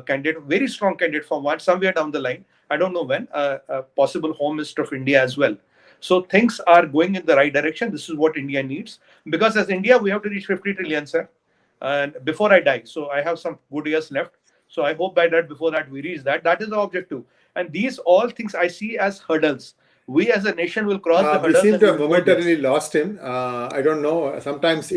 candidate, very strong candidate for one, somewhere down the line. I don't know when, a possible home minister of India as well. So things are going in the right direction. This is what India needs. Because as India, we have to reach 50 trillion, sir. And before I die. So I have some good years left. So I hope by that, before that, we reach that. That is the objective. And these all things I see as hurdles. We as a nation will cross the hurdles. We seem to have momentarily lost him. I don't know. Sometimes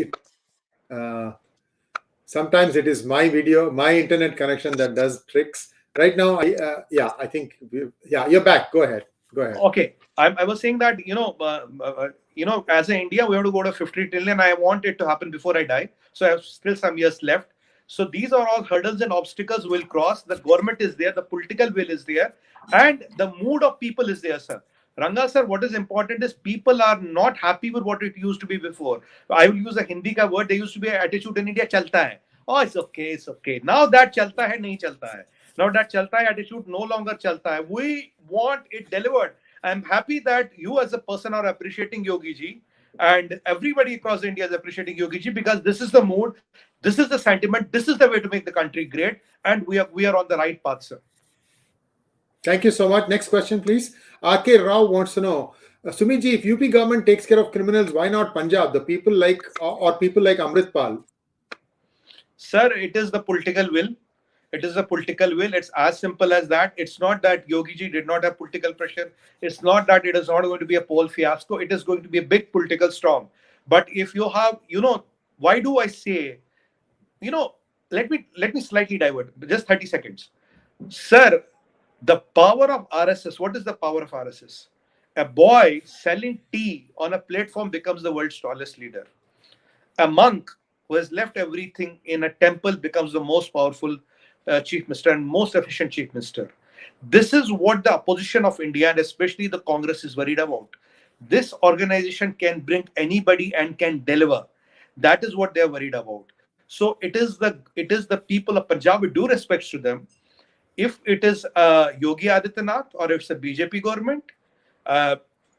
it is my internet connection that does tricks. Right now, I think you're back. Go ahead. Okay, I was saying that as an India, we have to go to 50 trillion. I want it to happen before I die. So I have still some years left. So these are all hurdles and obstacles we'll cross. The government is there, the political will is there, and the mood of people is there, sir. Ranga sir, what is important is people are not happy with what it used to be before. I will use a Hindi ka word. There used to be an attitude in India, chalta hai. Oh, it's okay, it's okay. Now that chalta hai, nahi chalta hai. Now that chalta hai attitude no longer chalta hai. We want it delivered. I'm happy that you as a person are appreciating Yogiji, and everybody across India is appreciating Yogiji, because this is the mood, this is the sentiment, this is the way to make the country great, and we are on the right path, sir. Thank you so much. Next question, please. R.K. Rao wants to know, Sumitji, if UP government takes care of criminals, why not Punjab? The people like Amritpal. Sir, it is the political will. It is a political will. It's as simple as that. It's not that Yogiji did not have political pressure. It's not that it is not going to be a poll fiasco. It is going to be a big political storm. But if you have, why do I say, let me slightly divert, just 30 seconds. Sir, the power of RSS, what is the power of RSS? A boy selling tea on a platform becomes the world's tallest leader. A monk who has left everything in a temple becomes the most powerful chief minister and most efficient chief minister. This is what the opposition of India and especially the Congress is worried about. This organization can bring anybody and can deliver. That is what they are worried about. So it is the people of Punjab, with due respects to them. If it is Yogi Adityanath or if it's a BJP government,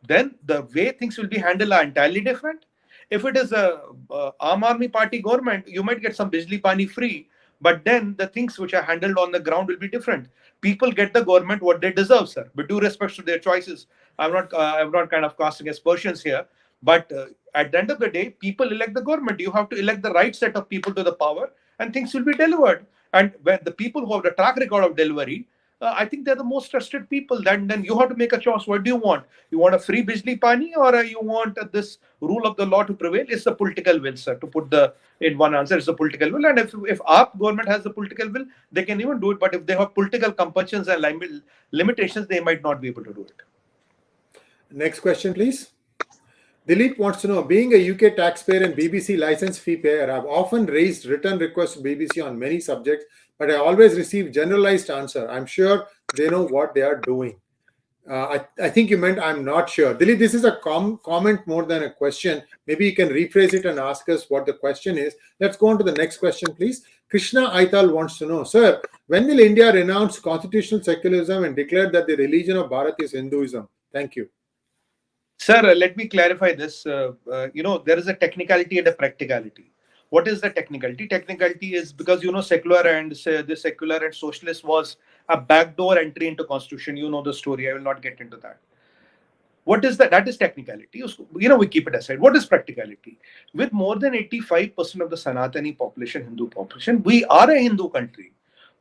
then the way things will be handled are entirely different. If it is a Aam Aadmi Party government, you might get some bijli pani free, but then the things which are handled on the ground will be different. People get the government what they deserve, sir, with due respect to their choices. I'm not kind of casting aspersions here, but at the end of the day, people elect the government. You have to elect the right set of people to the power, and things will be delivered. And when the people who have the track record of delivery, I think they're the most trusted people. Then you have to make a choice. What do you want? You want a free bijli pani, or you want this rule of the law to prevail? It's the political will, sir. To put in one answer, it's the political will. And if our government has the political will, they can even do it. But if they have political compulsions and limitations, they might not be able to do it. Next question, please. Dilip wants to know, being a UK taxpayer and BBC license fee payer, I've often raised written requests to BBC on many subjects, but I always receive generalized answer. I'm sure they know what they are doing. I think you meant I'm not sure. Dilip, this is a comment more than a question. Maybe you can rephrase it and ask us what the question is. Let's go on to the next question, please. Krishna Aital wants to know, sir, when will India renounce constitutional secularism and declare that the religion of Bharat is Hinduism? Thank you. Sir, let me clarify this. There is a technicality and a practicality. What is the technicality? Technicality is because, secular and socialist was a backdoor entry into constitution. You know the story. I will not get into that. What is that? That is technicality. We keep it aside. What is practicality? With more than 85% of the Sanatani population, Hindu population, we are a Hindu country.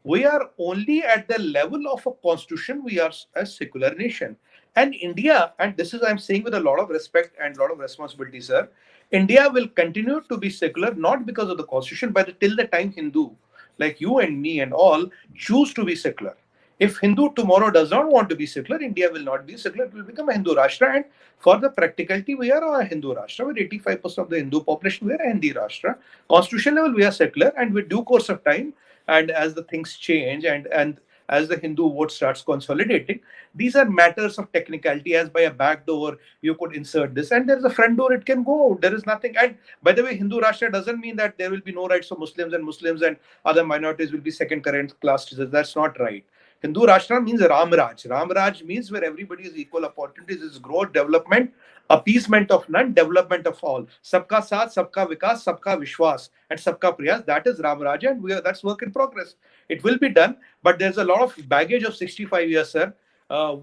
We are only at the level of a constitution. We are a secular nation. And India, and this is I'm saying with a lot of respect and a lot of responsibility, sir, India will continue to be secular, not because of the constitution, but till the time Hindu, like you and me and all, choose to be secular. If Hindu tomorrow does not want to be secular, India will not be secular. It will become a Hindu Rashtra. And for the practicality, we are a Hindu Rashtra. With 85% of the Hindu population, we are a Hindu Rashtra. Constitution level, we are secular. And with due course of time, and as the things change, and as the Hindu vote starts consolidating. These are matters of technicality, as by a back door, you could insert this, and there is a front door, it can go out. There is nothing. And by the way, Hindu Rashtra doesn't mean that there will be no rights for Muslims and other minorities will be second current class citizens. That's not right. Hindu Rashtra means Ram Raj. Ram Raj means where everybody is equal opportunities, is growth, development, appeasement of none, development of all. Sabka saath, sabka vikas, sabka vishwas, and sabka priyas. That is Ram Raj, and that's work in progress. It will be done, but there's a lot of baggage of 65 years, sir.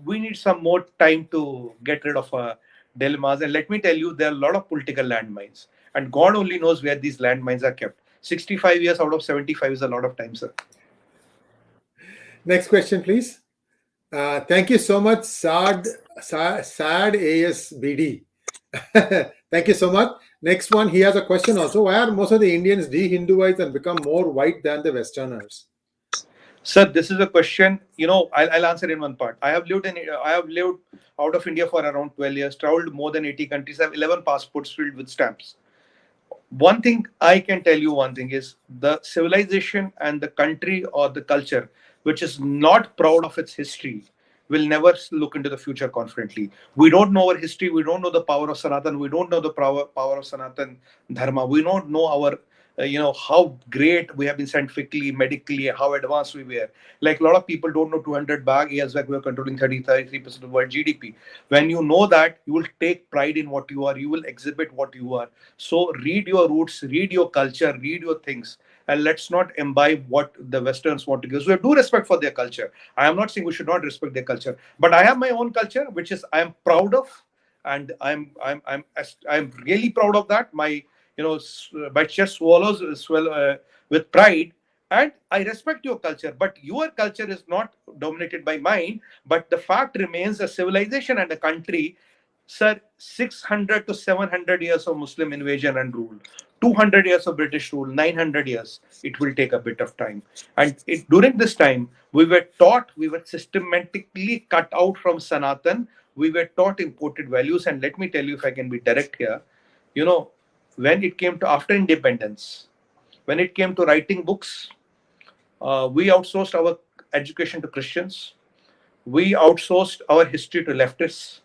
We need some more time to get rid of dilemmas. And let me tell you, there are a lot of political landmines, and God only knows where these landmines are kept. 65 years out of 75 is a lot of time, sir. Next question, please. Thank you so much, 𝙒𝙬𝙤𝙬. Thank you so much. Next one, he has a question also. Why are most of the Indians de Hinduize and become more white than the Westerners? Sir, this is a question, I'll answer in one part. I have lived out of India for around 12 years, traveled more than 80 countries, I have 11 passports filled with stamps. One thing I can tell you, one thing is the civilization and the country or the culture which is not proud of its history will never look into the future confidently. We don't know our history. We don't know the power of Sanatan. We don't know the power of Sanatan Dharma. We don't know our, how great we have been scientifically, medically, how advanced we were. Like a lot of people don't know 200 years back we were controlling 33% of world GDP. When you know that, you will take pride in what you are. You will exhibit what you are. So read your roots, read your culture, read your things. And let's not imbibe what the Westerns want to give. So we do respect for their culture. I am not saying we should not respect their culture, but I have my own culture, which is I am proud of, and I'm really proud of that. My chest swallows with pride, and I respect your culture. But your culture is not dominated by mine. But the fact remains, a civilization and a country, sir, 600 to 700 years of Muslim invasion and rule, 200 years of British rule, 900 years. It will take a bit of time. And during this time, we were systematically cut out from Sanatan. We were taught imported values. And let me tell you, if I can be direct here, when it came to after independence, when it came to writing books, we outsourced our education to Christians. We outsourced our history to leftists.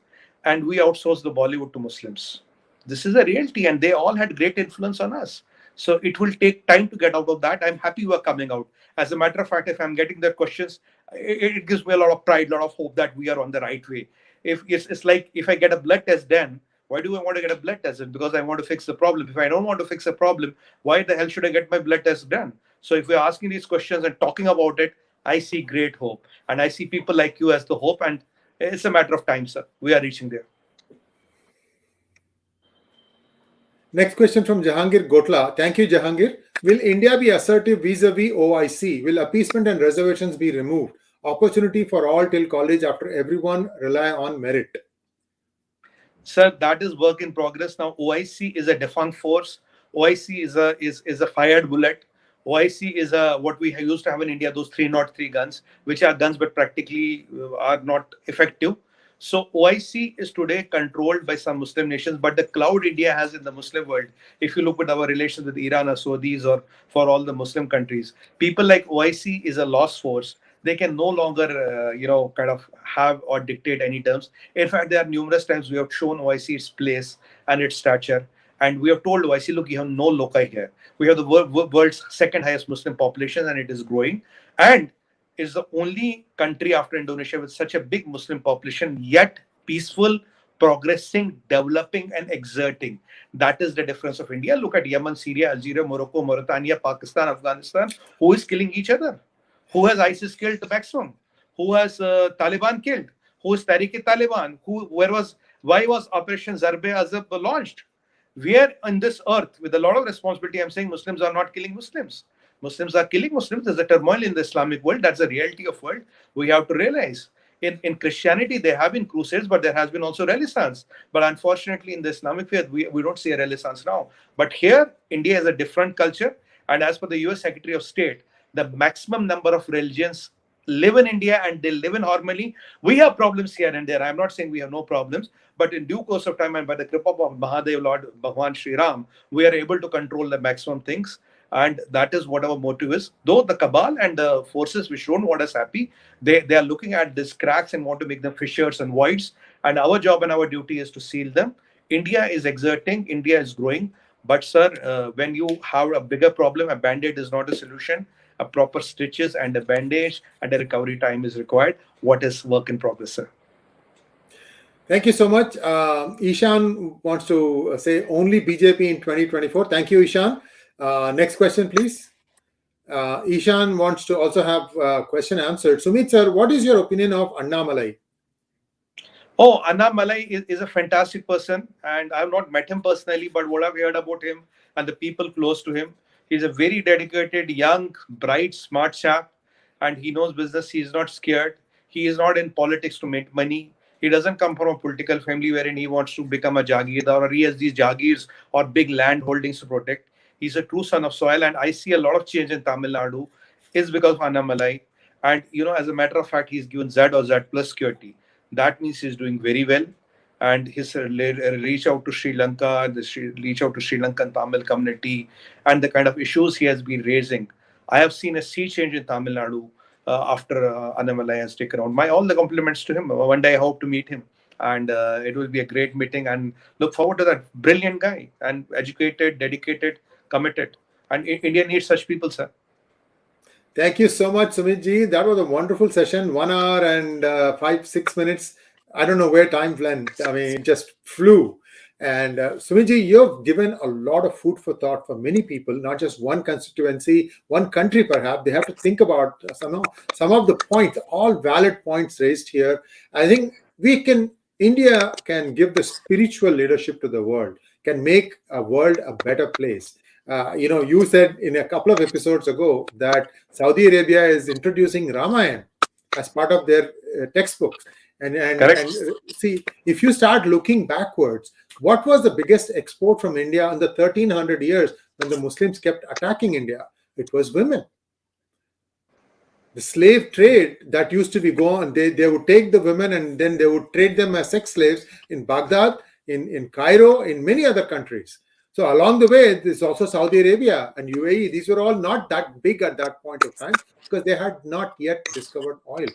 And we outsourced the Bollywood to Muslims. This is a reality, and they all had great influence on us. So it will take time to get out of that. I'm happy you are coming out. As a matter of fact, if I'm getting their questions, it gives me a lot of pride, a lot of hope that we are on the right way. It's like if I get a blood test done, why do I want to get a blood test? Because I want to fix the problem. If I don't want to fix the problem, why the hell should I get my blood test done? So if we're asking these questions and talking about it, I see great hope. And I see people like you as the hope. And it's a matter of time, sir. We are reaching there. Next question from Jahangir Gotla. Thank you, Jahangir. Will India be assertive vis-a-vis OIC? Will appeasement and reservations be removed? Opportunity for all till college after everyone rely on merit. Sir, that is work in progress. Now, OIC is a defunct force. OIC is a fired bullet. OIC is what we used to have in India, those 303 guns, which are guns but practically are not effective. So OIC is today controlled by some Muslim nations, but the cloud India has in the Muslim world, if you look at our relations with Iran or Saudis or for all the Muslim countries, people like OIC is a lost force. They can no longer, kind of have or dictate any terms. In fact, there are numerous times we have shown OIC its place and its stature. And we have told OIC, look, you have no loci here. We have the world's second highest Muslim population, and it is growing. And is the only country after Indonesia with such a big Muslim population, yet peaceful, progressing, developing, and exerting. That is the difference of India. Look at Yemen, Syria, Algeria, Morocco, Mauritania, Pakistan, Afghanistan. Who is killing each other? Who has ISIS killed the maximum? Who has Taliban killed? Who is Tariq-e-Taliban? Why was Operation Zarb-e-Azab launched? Where on this earth, with a lot of responsibility, I'm saying Muslims are not killing Muslims. Muslims are killing Muslims. There's a turmoil in the Islamic world. That's the reality of world. We have to realize. In Christianity, there have been crusades, but there has been also renaissance. But unfortunately, in the Islamic faith, we don't see a renaissance now. But here, India is a different culture. And as per the US Secretary of State, the maximum number of religions live in India and they live in harmony. We have problems here and there. I'm not saying we have no problems, but in due course of time and by the kripa of Mahadev, Lord Bhagwan Sri Ram, we are able to control the maximum things. And that is what our motive is. Though the cabal and the forces which don't want us happy, they are looking at these cracks and want to make them fissures and voids. And our job and our duty is to seal them. India is exerting, India is growing. But, sir, when you have a bigger problem, a band aid is not a solution. A proper stitches and a bandage and a recovery time is required. What is work in progress, sir? Thank you so much. Ishan wants to say only BJP in 2024. Thank you, Ishan. Next question, please. Ishan wants to also have a question answered. Sumit sir, what is your opinion of Annamalai? Oh, Annamalai is a fantastic person, and I have not met him personally, but what I've heard about him and the people close to him, he's a very dedicated, young, bright, smart chap, and he knows business. He's not scared. He is not in politics to make money. He doesn't come from a political family wherein he wants to become a jagirdar or he has these jagirs or big land holdings to protect. He's a true son of soil, and I see a lot of change in Tamil Nadu is because of Annamalai. And as a matter of fact, he's given Z or Z plus security. That means he's doing very well. And his reach out to Sri Lanka, reach out to Sri Lankan Tamil community, and the kind of issues he has been raising. I have seen a sea change in Tamil Nadu after Annamalai has taken on. All the compliments to him. One day I hope to meet him. And it will be a great meeting, and look forward to that. Brilliant guy and educated, dedicated, committed. And India needs such people, sir. Thank you so much, Sumitji. That was a wonderful session. 1 hour and 5-6 minutes. I don't know where time went. I mean, it just flew. And Sumitji, you've given a lot of food for thought for many people, not just one constituency, one country perhaps. They have to think about some of the points, all valid points raised here. I think India can give the spiritual leadership to the world, can make a world a better place. You said in a couple of episodes ago that Saudi Arabia is introducing Ramayana as part of their textbooks. And see, if you start looking backwards, what was the biggest export from India in the 1300 years when the Muslims kept attacking India? It was women. The slave trade that used to be gone, they would take the women and then they would trade them as sex slaves in Baghdad, in Cairo, in many other countries. So along the way, there's also Saudi Arabia and UAE. These were all not that big at that point of time because they had not yet discovered oil.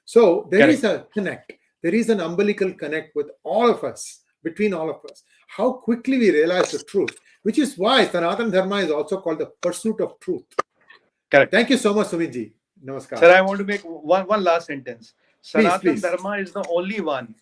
So there is a connect. There is an umbilical connect with all of us, between all of us. How quickly we realize the truth, which is why Sanatana Dharma is also called the pursuit of truth. Correct. Thank you so much, Sumitji. Namaskar. Sir, I want to make one last sentence. Sanatana Please. Dharma is the only one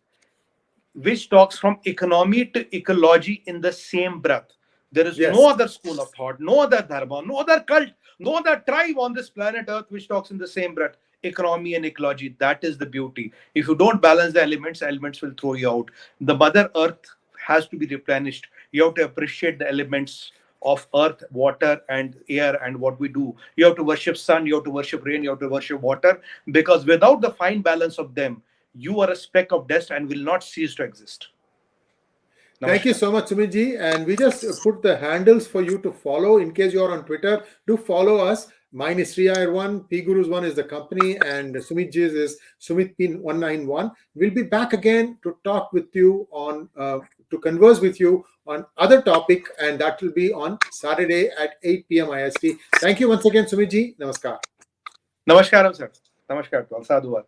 which talks from economy to ecology in the same breath. There is no other school of thought, no other dharma, no other cult, no other tribe on this planet Earth which talks in the same breath. Economy and ecology, that is the beauty. If you don't balance the elements will throw you out. The Mother Earth has to be replenished. You have to appreciate the elements of earth, water, and air, and what we do. You have to worship sun, you have to worship rain, you have to worship water, because without the fine balance of them, you are a speck of dust and will not cease to exist. Namaskar. Thank you so much, Sumitji. And we just put the handles for you to follow in case you're on Twitter. Do follow us. Mine is SriAyar1, PGurus1 is the company, and Sumitji's is SumitPin191. We'll be back again to talk with you on, to converse with you on other topic, and that will be on Saturday at 8 p.m. IST. Thank you once again, Sumitji. Namaskar. Namaskaram, sir. Namaskar. Sadhuvat.